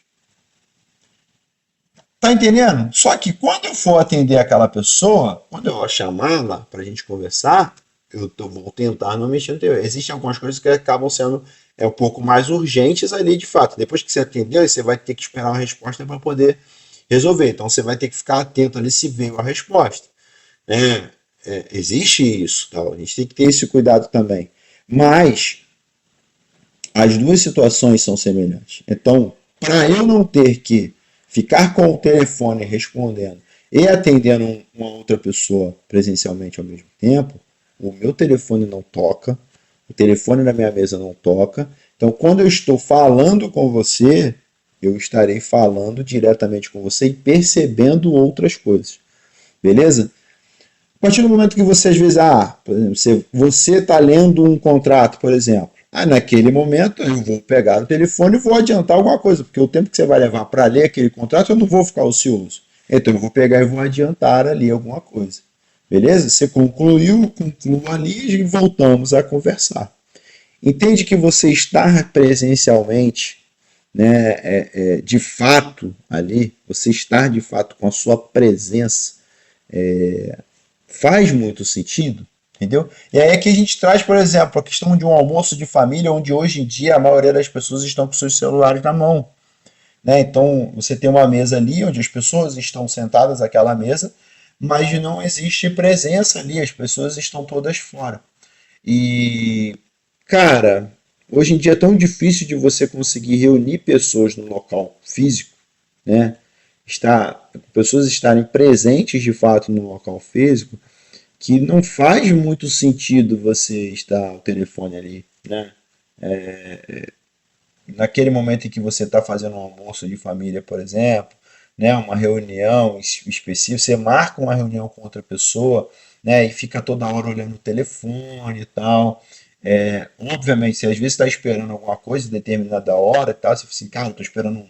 Tá entendendo? Só que quando eu for atender aquela pessoa, quando eu vou chamá-la para a gente conversar, vou tentar não mexer no teu. Existem algumas coisas que acabam sendo um pouco mais urgentes ali, de fato. Depois que você atendeu, você vai ter que esperar uma resposta para poder resolver. Então você vai ter que ficar atento ali se veio a resposta. Né? Existe isso, tá? A gente tem que ter esse cuidado também. Mas as duas situações são semelhantes. Então, para eu não ter que ficar com o telefone respondendo e atendendo uma outra pessoa presencialmente ao mesmo tempo, o meu telefone não toca, o telefone da minha mesa não toca. Então, quando eu estou falando com você, eu estarei falando diretamente com você e percebendo outras coisas. Beleza? A partir do momento que você, às vezes, por exemplo, você está lendo um contrato, por exemplo, naquele momento eu vou pegar o telefone e vou adiantar alguma coisa, porque o tempo que você vai levar para ler aquele contrato eu não vou ficar ocioso. Então eu vou pegar e vou adiantar ali alguma coisa. Beleza? Você concluiu, concluo ali e voltamos a conversar. Entende que você estar presencialmente, né, de fato ali, você estar de fato com a sua presença, faz muito sentido, entendeu? E aí é que a gente traz, por exemplo, a questão de um almoço de família, onde hoje em dia a maioria das pessoas estão com seus celulares na mão. Né? Então você tem uma mesa ali onde as pessoas estão sentadas àquela mesa, mas não existe presença ali, as pessoas estão todas fora. E, cara, hoje em dia é tão difícil de você conseguir reunir pessoas no local físico, né? Pessoas estarem presentes de fato no local físico, que não faz muito sentido você estar ao telefone ali, né? Naquele momento em que você está fazendo um almoço de família, por exemplo, né? Uma reunião específica, você marca uma reunião com outra pessoa, né? E fica toda hora olhando o telefone e tal. Obviamente, você às vezes está esperando alguma coisa em determinada hora e tal, você fala assim, cara, eu estou esperando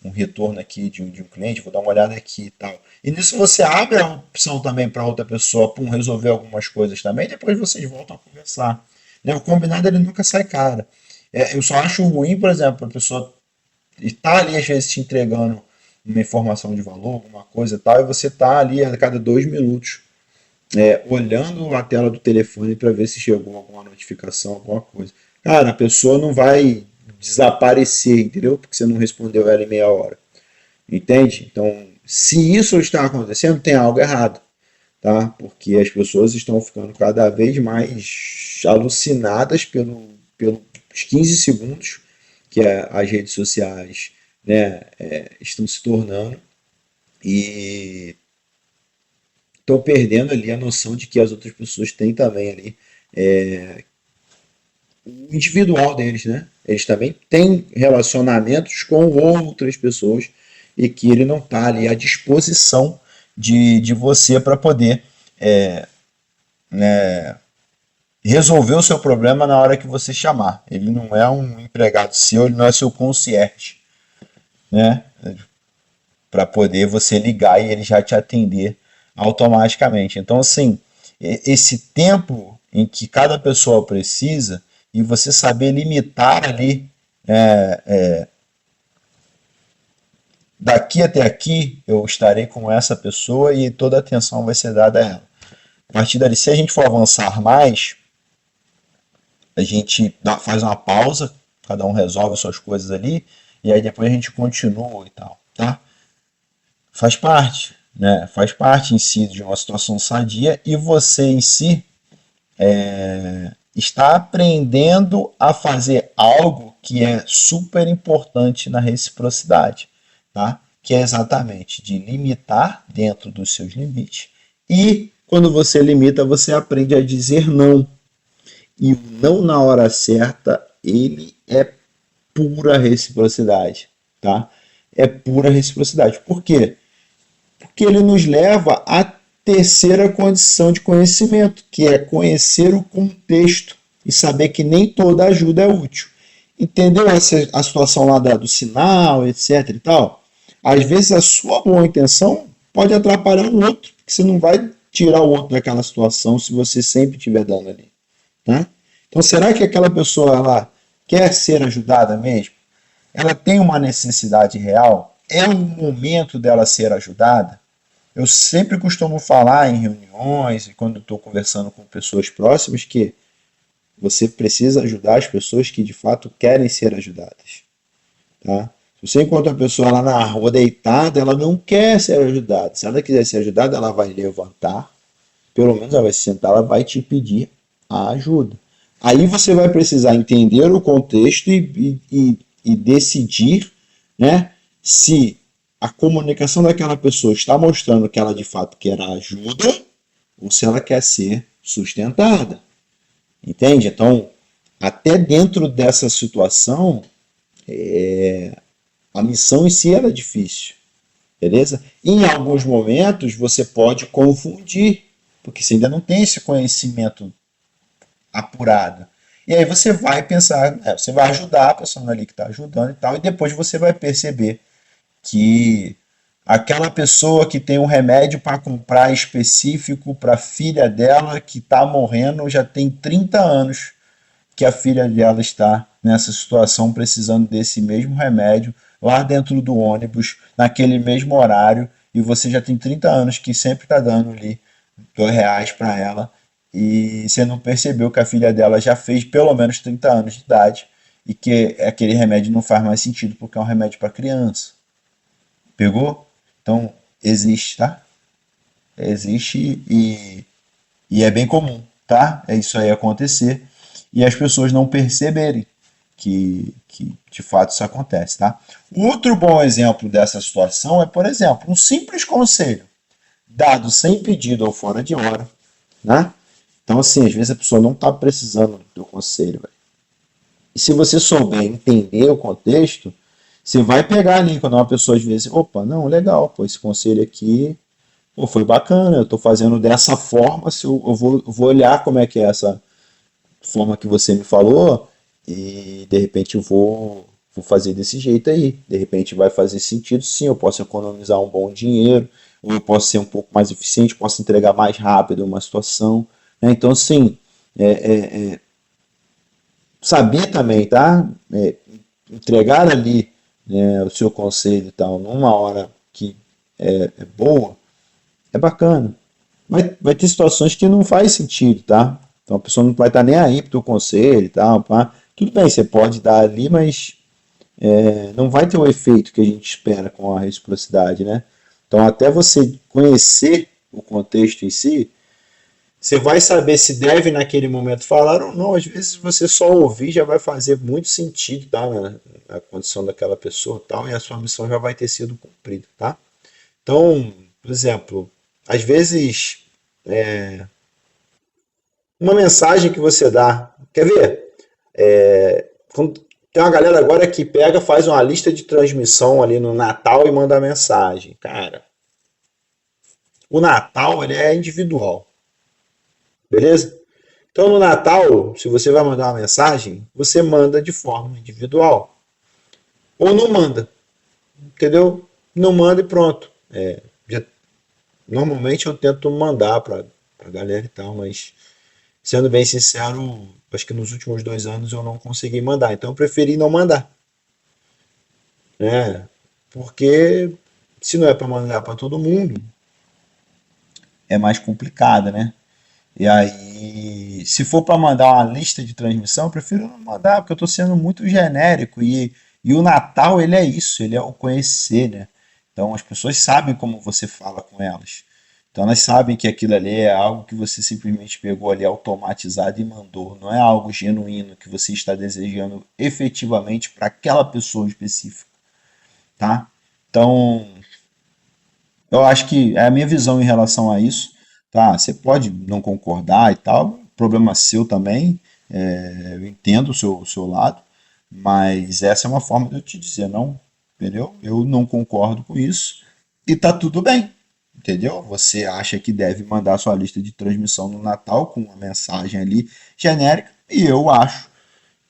um retorno aqui de um cliente, vou dar uma olhada aqui e tal. E nisso você abre a opção também para outra pessoa resolver algumas coisas também, depois vocês voltam a conversar. Né? O combinado ele nunca sai cara. Eu só acho ruim, por exemplo, a pessoa está ali às vezes te entregando uma informação de valor, alguma coisa e tal, e você está ali a cada 2 minutos olhando a tela do telefone para ver se chegou alguma notificação, alguma coisa. Cara, a pessoa não vai desaparecer, entendeu? Porque você não respondeu ela em meia hora. Entende? Então, se isso está acontecendo, tem algo errado. tá? Porque as pessoas estão ficando cada vez mais alucinadas pelos 15 segundos que as redes sociais, né, estão se tornando e estão perdendo ali a noção de que as outras pessoas têm também ali o individual deles, né? Eles também têm relacionamentos com outras pessoas e que ele não está ali à disposição de você para poder resolver o seu problema na hora que você chamar. Ele não é um empregado seu, ele não é seu concierge, né? Para poder você ligar e ele já te atender automaticamente. Então, assim, esse tempo em que cada pessoa precisa e você saber limitar ali, daqui até aqui eu estarei com essa pessoa e toda a atenção vai ser dada a ela. A partir dali, se a gente for avançar mais, a gente faz uma pausa, cada um resolve suas coisas ali, e aí depois a gente continua e tal, tá? Faz parte, né? Faz parte em si de uma situação sadia e você em si está aprendendo a fazer algo que é super importante na reciprocidade, tá? Que é exatamente de limitar dentro dos seus limites e quando você limita, você aprende a dizer não. E o não na hora certa, ele é pura reciprocidade, tá? É pura reciprocidade. Por quê? Porque ele nos leva à terceira condição de conhecimento, que é conhecer o contexto e saber que nem toda ajuda é útil. Entendeu a situação lá do sinal, etc e tal? Às vezes a sua boa intenção pode atrapalhar o outro, porque você não vai tirar o outro daquela situação se você sempre estiver dando ali. Tá? Então, será que aquela pessoa ela quer ser ajudada mesmo? Ela tem uma necessidade real? É o momento dela ser ajudada? Eu sempre costumo falar em reuniões e quando estou conversando com pessoas próximas que você precisa ajudar as pessoas que de fato querem ser ajudadas. Tá? Se você encontra uma pessoa lá na rua deitada, ela não quer ser ajudada. Se ela quiser ser ajudada, ela vai levantar, pelo menos ela vai se sentar, ela vai te pedir a ajuda. Aí você vai precisar entender o contexto e decidir, né, se a comunicação daquela pessoa está mostrando que ela de fato quer ajuda ou se ela quer ser sustentada. Entende? Então, até dentro dessa situação, a missão em si era difícil. Beleza? Em alguns momentos você pode confundir, porque você ainda não tem esse conhecimento apurado. E aí você vai pensar, você vai ajudar a pessoa ali que está ajudando e tal, e depois você vai perceber que aquela pessoa que tem um remédio para comprar específico para a filha dela que está morrendo já tem 30 anos que a filha dela está nessa situação precisando desse mesmo remédio lá dentro do ônibus, naquele mesmo horário, e você já tem 30 anos que sempre está dando ali R$ 2 para ela, e você não percebeu que a filha dela já fez pelo menos 30 anos de idade e que aquele remédio não faz mais sentido porque é um remédio para criança. Pegou? Então, existe, tá? Existe e é bem comum, tá? É isso aí acontecer e as pessoas não perceberem que de fato isso acontece, tá? Outro bom exemplo dessa situação é, por exemplo, um simples conselho dado sem pedido ou fora de hora, né? Então, assim, às vezes a pessoa não está precisando do teu conselho, véio. E se você souber entender o contexto, você vai pegar ali quando uma pessoa às vezes, opa, não, legal, pô, esse conselho aqui, pô, foi bacana, eu estou fazendo dessa forma, se eu vou olhar como é que é essa forma que você me falou e de repente vou fazer desse jeito aí. De repente vai fazer sentido, sim, eu posso economizar um bom dinheiro, ou eu posso ser um pouco mais eficiente, posso entregar mais rápido uma situação. Né? Então, sim, saber também, tá? Entregar ali, né, o seu conselho e tal, numa hora que é boa, é bacana. Vai ter situações que não faz sentido, tá? Então a pessoa não vai estar nem aí pro teu conselho e tal, pá. Tudo bem, você pode dar ali, mas não vai ter o efeito que a gente espera com a reciprocidade, né? Então até você conhecer o contexto em si, você vai saber se deve naquele momento falar ou não. Às vezes você só ouvir já vai fazer muito sentido, tá, na condição daquela pessoa, tal, e a sua missão já vai ter sido cumprida, tá? Então, por exemplo, às vezes uma mensagem que você dá, quer ver? Tem uma galera agora que pega, faz uma lista de transmissão ali no Natal e manda mensagem. Cara, o Natal ele é individual, beleza? Então no Natal, se você vai mandar uma mensagem, você manda de forma individual. Ou não manda, entendeu? Não manda e pronto. Normalmente eu tento mandar pra galera e tal, mas sendo bem sincero, acho que nos últimos 2 anos eu não consegui mandar. Então eu preferi não mandar, né? Porque se não é para mandar para todo mundo, é mais complicado, né? E aí, se for para mandar uma lista de transmissão, eu prefiro não mandar, porque eu estou sendo muito genérico. E o Natal, ele é isso, ele é o conhecer, né? Então, as pessoas sabem como você fala com elas. Então, elas sabem que aquilo ali é algo que você simplesmente pegou ali automatizado e mandou. Não é algo genuíno que você está desejando efetivamente para aquela pessoa específica, tá? Então, eu acho que é a minha visão em relação a isso, tá? Você pode não concordar e tal, problema seu também, eu entendo o seu lado, mas essa é uma forma de eu te dizer, não, entendeu? Eu não concordo com isso e tá tudo bem, entendeu? Você acha que deve mandar sua lista de transmissão no Natal com uma mensagem ali genérica e eu acho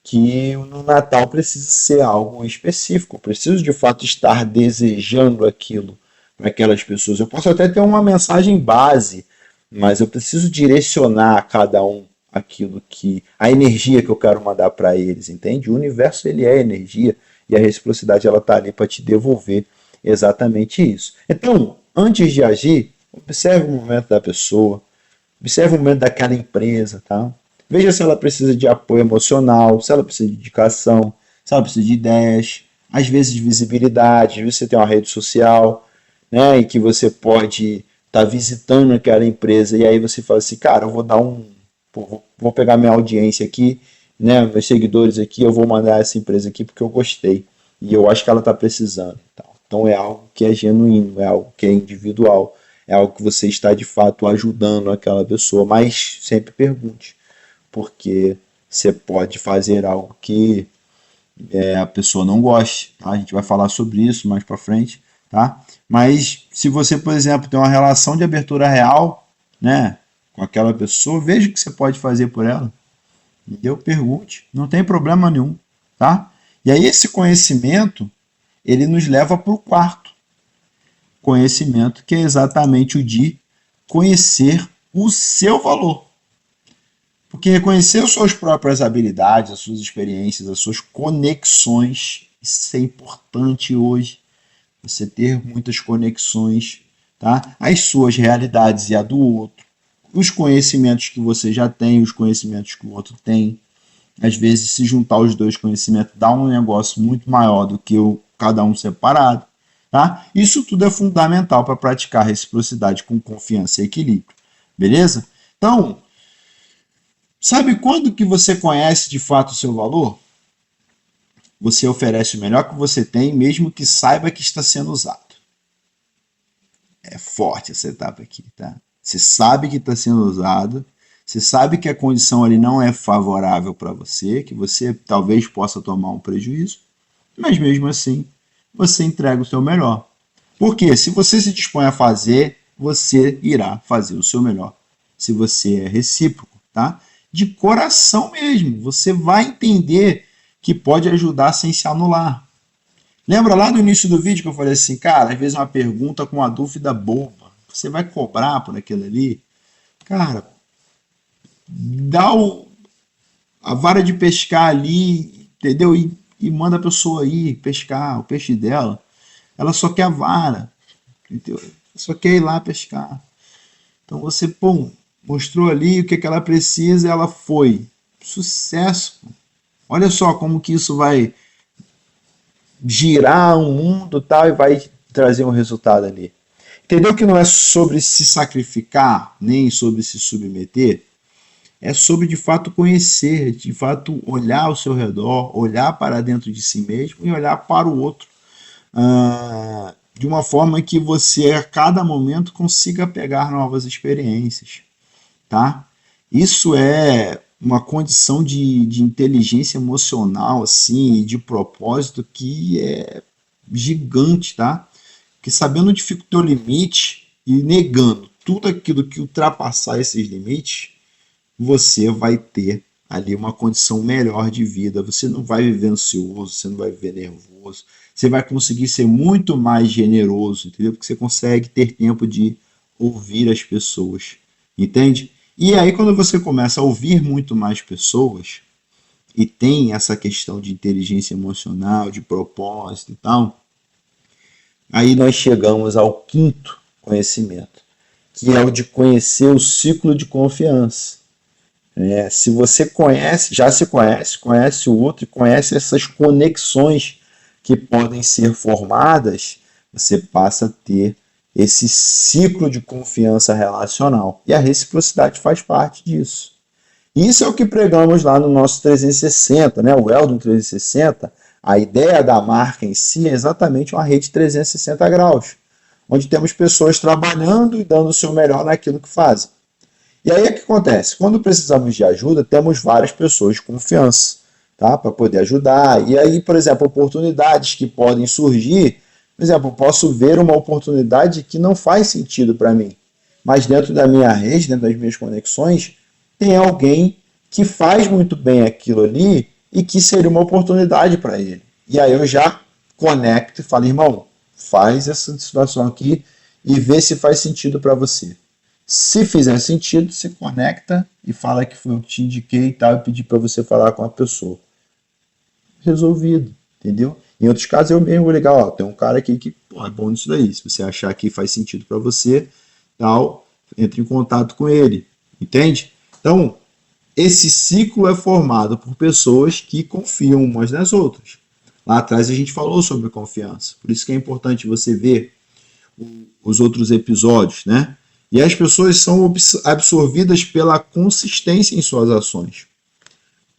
que no Natal precisa ser algo específico. Eu preciso de fato estar desejando aquilo para aquelas pessoas. Eu posso até ter uma mensagem base, mas eu preciso direcionar a cada um aquilo que a energia que eu quero mandar para eles, entende? O universo ele é energia e a reciprocidade ela tá ali para te devolver exatamente isso. Então, antes de agir, observe o momento da pessoa, observe o momento daquela empresa, tá? Veja se ela precisa de apoio emocional, se ela precisa de indicação, se ela precisa de ideias, às vezes de visibilidade, às vezes você tem uma rede social, né, em que você pode estar visitando aquela empresa e aí você fala assim, cara, eu vou dar um, vou pegar minha audiência aqui, né, meus seguidores aqui, eu vou mandar essa empresa aqui porque eu gostei e eu acho que ela está precisando. Então é algo que é genuíno, é algo que é individual, é algo que você está de fato ajudando aquela pessoa, mas sempre pergunte, porque você pode fazer algo que a pessoa não goste, tá? A gente vai falar sobre isso mais para frente, tá? Mas se você, por exemplo, tem uma relação de abertura real, né, com aquela pessoa, veja o que você pode fazer por ela. Entendeu? Pergunte, não tem problema nenhum, tá? E aí esse conhecimento, ele nos leva para o quarto conhecimento, que é exatamente o de conhecer o seu valor. Porque reconhecer as suas próprias habilidades, as suas experiências, as suas conexões, isso é importante hoje. Você ter muitas conexões, tá? As suas realidades e a do outro. Os conhecimentos que você já tem, os conhecimentos que o outro tem. Às vezes, se juntar os dois conhecimentos, dá um negócio muito maior do que cada um separado. Tá? Isso tudo é fundamental para praticar reciprocidade com confiança e equilíbrio. Beleza? Então, sabe quando que você conhece de fato o seu valor? Você oferece o melhor que você tem, mesmo que saiba que está sendo usado. É forte essa etapa aqui, tá? Você sabe que está sendo usado, você sabe que a condição ali não é favorável para você, que você talvez possa tomar um prejuízo, mas mesmo assim, você entrega o seu melhor. Porque se você se dispõe a fazer, você irá fazer o seu melhor. Se você é recíproco, tá? De coração mesmo, você vai entender que pode ajudar sem se anular. Lembra lá no início do vídeo que eu falei assim, cara, às vezes uma pergunta com uma dúvida boba, você vai cobrar por aquilo ali? Cara, dá a vara de pescar ali, entendeu? E manda a pessoa ir pescar o peixe dela. Ela só quer a vara, entendeu? Só quer ir lá pescar. Então você, pum, mostrou ali o que, que ela precisa e ela foi. Sucesso. Olha só como que isso vai girar o mundo tal e vai trazer um resultado ali. Entendeu que não é sobre se sacrificar, nem sobre se submeter? É sobre de fato conhecer, de fato olhar ao seu redor, olhar para dentro de si mesmo e olhar para o outro, de uma forma que você a cada momento consiga pegar novas experiências, tá? Isso é uma condição de inteligência emocional, assim, e de propósito que é gigante, tá? Que sabendo onde fica o teu limite e negando tudo aquilo que ultrapassar esses limites, você vai ter ali uma condição melhor de vida. Você não vai viver ansioso, você não vai viver nervoso, você vai conseguir ser muito mais generoso, entendeu? Porque você consegue ter tempo de ouvir as pessoas, entende? E aí, quando você começa a ouvir muito mais pessoas e tem essa questão de inteligência emocional, de propósito e tal, aí nós chegamos ao quinto conhecimento, que é o de conhecer o ciclo de confiança. Se você conhece, já se conhece, conhece o outro e conhece essas conexões que podem ser formadas, você passa a ter esse ciclo de confiança relacional. E a reciprocidade faz parte disso. Isso é o que pregamos lá no nosso 360, né? O Eldon 360. A ideia da marca em si é exatamente uma rede 360 graus, onde temos pessoas trabalhando e dando o seu melhor naquilo que fazem. E aí o que acontece? Quando precisamos de ajuda, temos várias pessoas de confiança, tá? Para poder ajudar. E aí, por exemplo, oportunidades que podem surgir. Por exemplo, eu posso ver uma oportunidade que não faz sentido para mim, mas dentro da minha rede, dentro das minhas conexões, tem alguém que faz muito bem aquilo ali e que seria uma oportunidade para ele. E aí eu já conecto e falo, irmão, faz essa situação aqui e vê se faz sentido para você. Se fizer sentido, você conecta e fala que foi eu que te indiquei e tal, e pedi para você falar com a pessoa. Resolvido, entendeu? Em outros casos eu mesmo vou ligar, ó, tem um cara aqui que pô, é bom nisso daí. Se você achar que faz sentido para você, tal, entre em contato com ele, entende? Então, esse ciclo é formado por pessoas que confiam umas nas outras. Lá atrás a gente falou sobre confiança, por isso que é importante você ver os outros episódios, né? E as pessoas são absorvidas pela consistência em suas ações,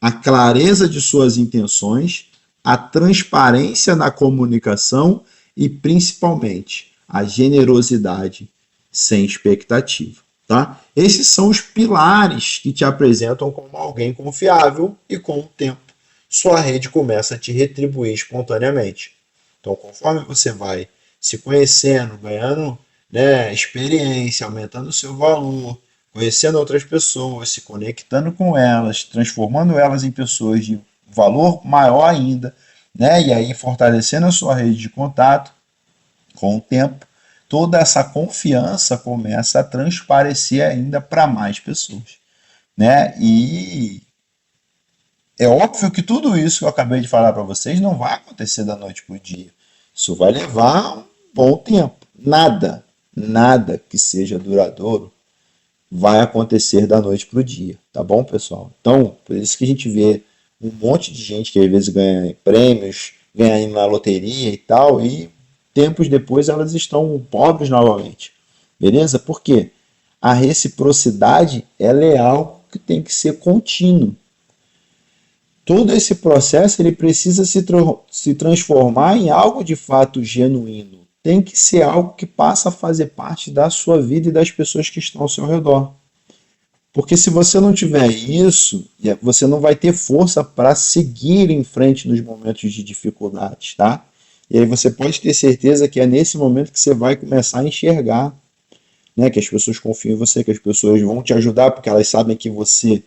a clareza de suas intenções, a transparência na comunicação e, principalmente, a generosidade sem expectativa. Tá? Esses são os pilares que te apresentam como alguém confiável e, com o tempo, sua rede começa a te retribuir espontaneamente. Então, conforme você vai se conhecendo, ganhando, né, experiência, aumentando o seu valor, conhecendo outras pessoas, se conectando com elas, transformando elas em pessoas de valor maior ainda, né, e aí fortalecendo a sua rede de contato, com o tempo, toda essa confiança começa a transparecer ainda para mais pessoas, né? E é óbvio que tudo isso que eu acabei de falar para vocês não vai acontecer da noite para o dia. Isso vai levar um bom tempo. Nada que seja duradouro vai acontecer da noite para o dia, tá bom, pessoal? Então, por isso que a gente vê um monte de gente que às vezes ganha prêmios, ganha na loteria e tal, e tempos depois elas estão pobres novamente. Beleza? Por quê? A reciprocidade ela é algo que tem que ser contínuo. Todo esse processo ele precisa se transformar em algo de fato genuíno. Tem que ser algo que passa a fazer parte da sua vida e das pessoas que estão ao seu redor. Porque se você não tiver isso, você não vai ter força para seguir em frente nos momentos de dificuldades, tá? E aí você pode ter certeza que é nesse momento que você vai começar a enxergar, né, que as pessoas confiam em você, que as pessoas vão te ajudar, porque elas sabem que você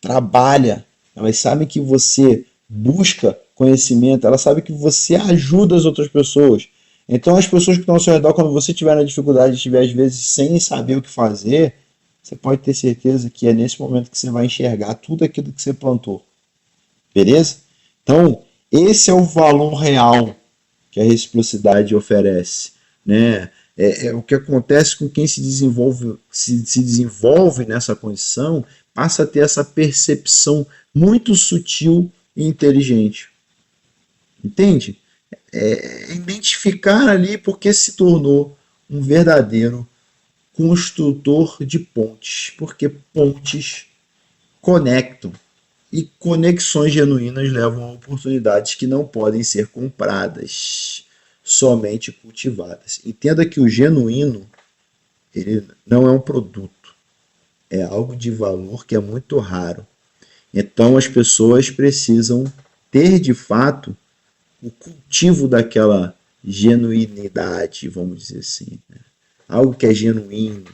trabalha, elas sabem que você busca conhecimento, elas sabem que você ajuda as outras pessoas. Então as pessoas que estão ao seu redor, quando você tiver na dificuldade, estiver às vezes sem saber o que fazer, você pode ter certeza que é nesse momento que você vai enxergar tudo aquilo que você plantou. Beleza? Então, esse é o valor real que a reciprocidade oferece, né? É o que acontece com quem se desenvolve nessa condição, passa a ter essa percepção muito sutil e inteligente. Entende? Identificar ali porque se tornou um verdadeiro construtor de pontes, porque pontes conectam e conexões genuínas levam a oportunidades que não podem ser compradas, somente cultivadas. Entenda que o genuíno ele não é um produto, é algo de valor que é muito raro. Então as pessoas precisam ter de fato o cultivo daquela genuinidade, vamos dizer assim. Né? Algo que é genuíno,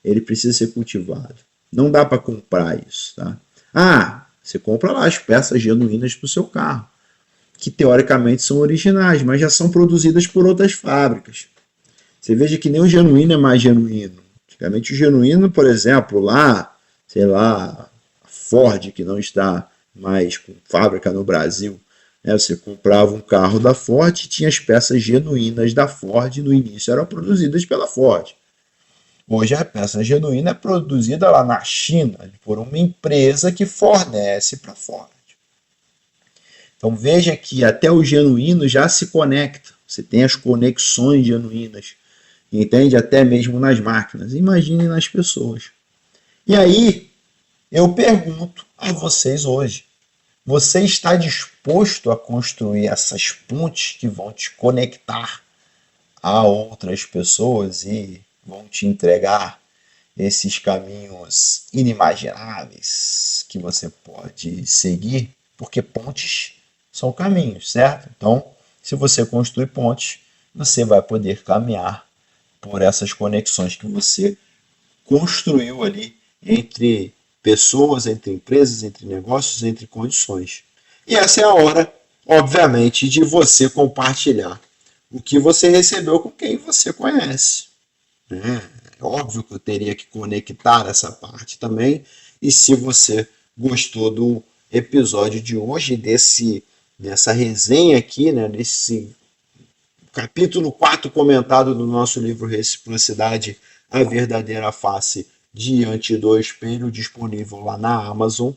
ele precisa ser cultivado. Não dá para comprar isso, tá? Ah, você compra lá as peças genuínas para o seu carro, que teoricamente são originais, mas já são produzidas por outras fábricas. Você veja que nem o genuíno é mais genuíno. Antigamente o genuíno, por exemplo, lá, sei lá, a Ford, que não está mais com fábrica no Brasil, né? Você comprava um carro da Ford e tinha as peças genuínas da Ford, no início eram produzidas pela Ford. Hoje a peça genuína é produzida lá na China por uma empresa que fornece para a Ford. Então veja que até o genuíno já se conecta. Você tem as conexões genuínas, entende? Até mesmo nas máquinas. Imagine nas pessoas. E aí eu pergunto a vocês hoje: você está disposto a construir essas pontes que vão te conectar a outras pessoas e vão te entregar esses caminhos inimagináveis que você pode seguir? Porque pontes são caminhos, certo? Então, se você construir pontes, você vai poder caminhar por essas conexões que você construiu ali entre pessoas, entre empresas, entre negócios, entre condições. E essa é a hora, obviamente, de você compartilhar o que você recebeu com quem você conhece. É óbvio que eu teria que conectar essa parte também. E se você gostou do episódio de hoje, dessa resenha aqui, né, desse capítulo 4 comentado do nosso livro Reciprocidade, a verdadeira face diante do espelho, disponível lá na Amazon,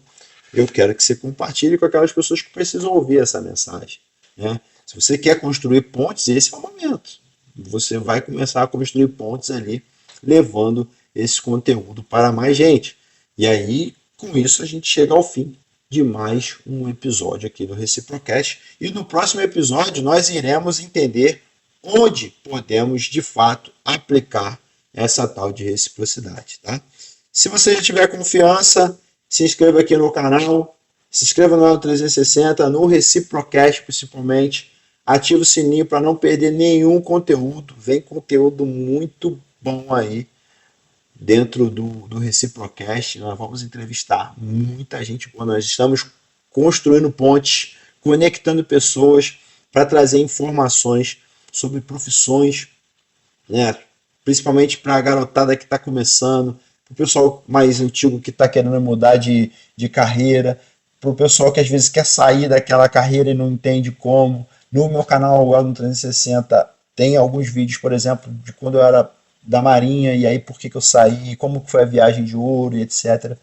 eu quero que você compartilhe com aquelas pessoas que precisam ouvir essa mensagem. Né? Se você quer construir pontes, esse é o momento. Você vai começar a construir pontes ali, levando esse conteúdo para mais gente. E aí, com isso, a gente chega ao fim de mais um episódio aqui do Reciprocast. E no próximo episódio, nós iremos entender onde podemos, de fato, aplicar essa tal de reciprocidade. Tá? Se você já tiver confiança, se inscreva aqui no canal, se inscreva no 360, no Reciprocast principalmente, ative o sininho para não perder nenhum conteúdo, vem conteúdo muito bom aí dentro do Reciprocast. Nós vamos entrevistar muita gente boa, nós estamos construindo pontes, conectando pessoas para trazer informações sobre profissões, né? Principalmente para a garotada que está começando, para o pessoal mais antigo que está querendo mudar de carreira, para o pessoal que às vezes quer sair daquela carreira e não entende como. No meu canal, lá no 360, tem alguns vídeos, por exemplo, de quando eu era da Marinha e aí por que eu saí, como foi a viagem de ouro e etc.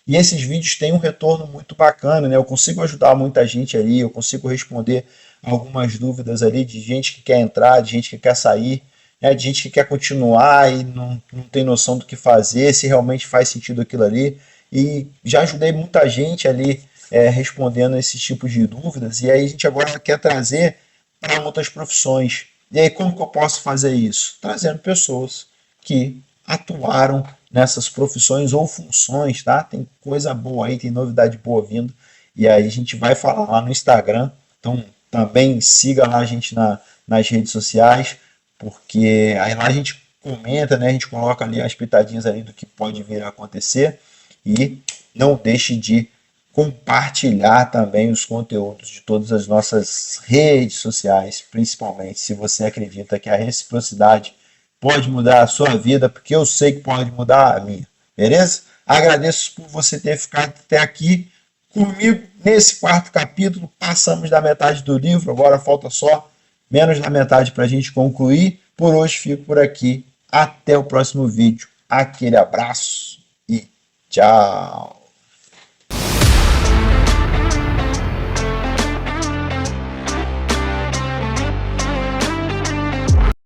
E esses vídeos têm um retorno muito bacana, né? Eu consigo ajudar muita gente ali, eu consigo responder algumas dúvidas ali de gente que quer entrar, de gente que quer sair, né? De gente que quer continuar e não tem noção do que fazer, se realmente faz sentido aquilo ali. E já ajudei muita gente ali respondendo esses tipos de dúvidas, e aí a gente agora quer trazer para outras profissões. E aí como que eu posso fazer isso? Trazendo pessoas que atuaram nessas profissões ou funções, tá? Tem coisa boa aí, tem novidade boa vindo, e aí a gente vai falar lá no Instagram, então também siga lá a gente nas redes sociais, porque aí lá a gente comenta, né? A gente coloca ali as pitadinhas ali do que pode vir a acontecer, e não deixe de compartilhar também os conteúdos de todas as nossas redes sociais, principalmente se você acredita que a reciprocidade pode mudar a sua vida, porque eu sei que pode mudar a minha, beleza? Agradeço por você ter ficado até aqui comigo nesse quarto capítulo. Passamos da metade do livro, agora falta só menos da metade para a gente concluir. Por hoje fico por aqui. Até o próximo vídeo. Aquele abraço e tchau!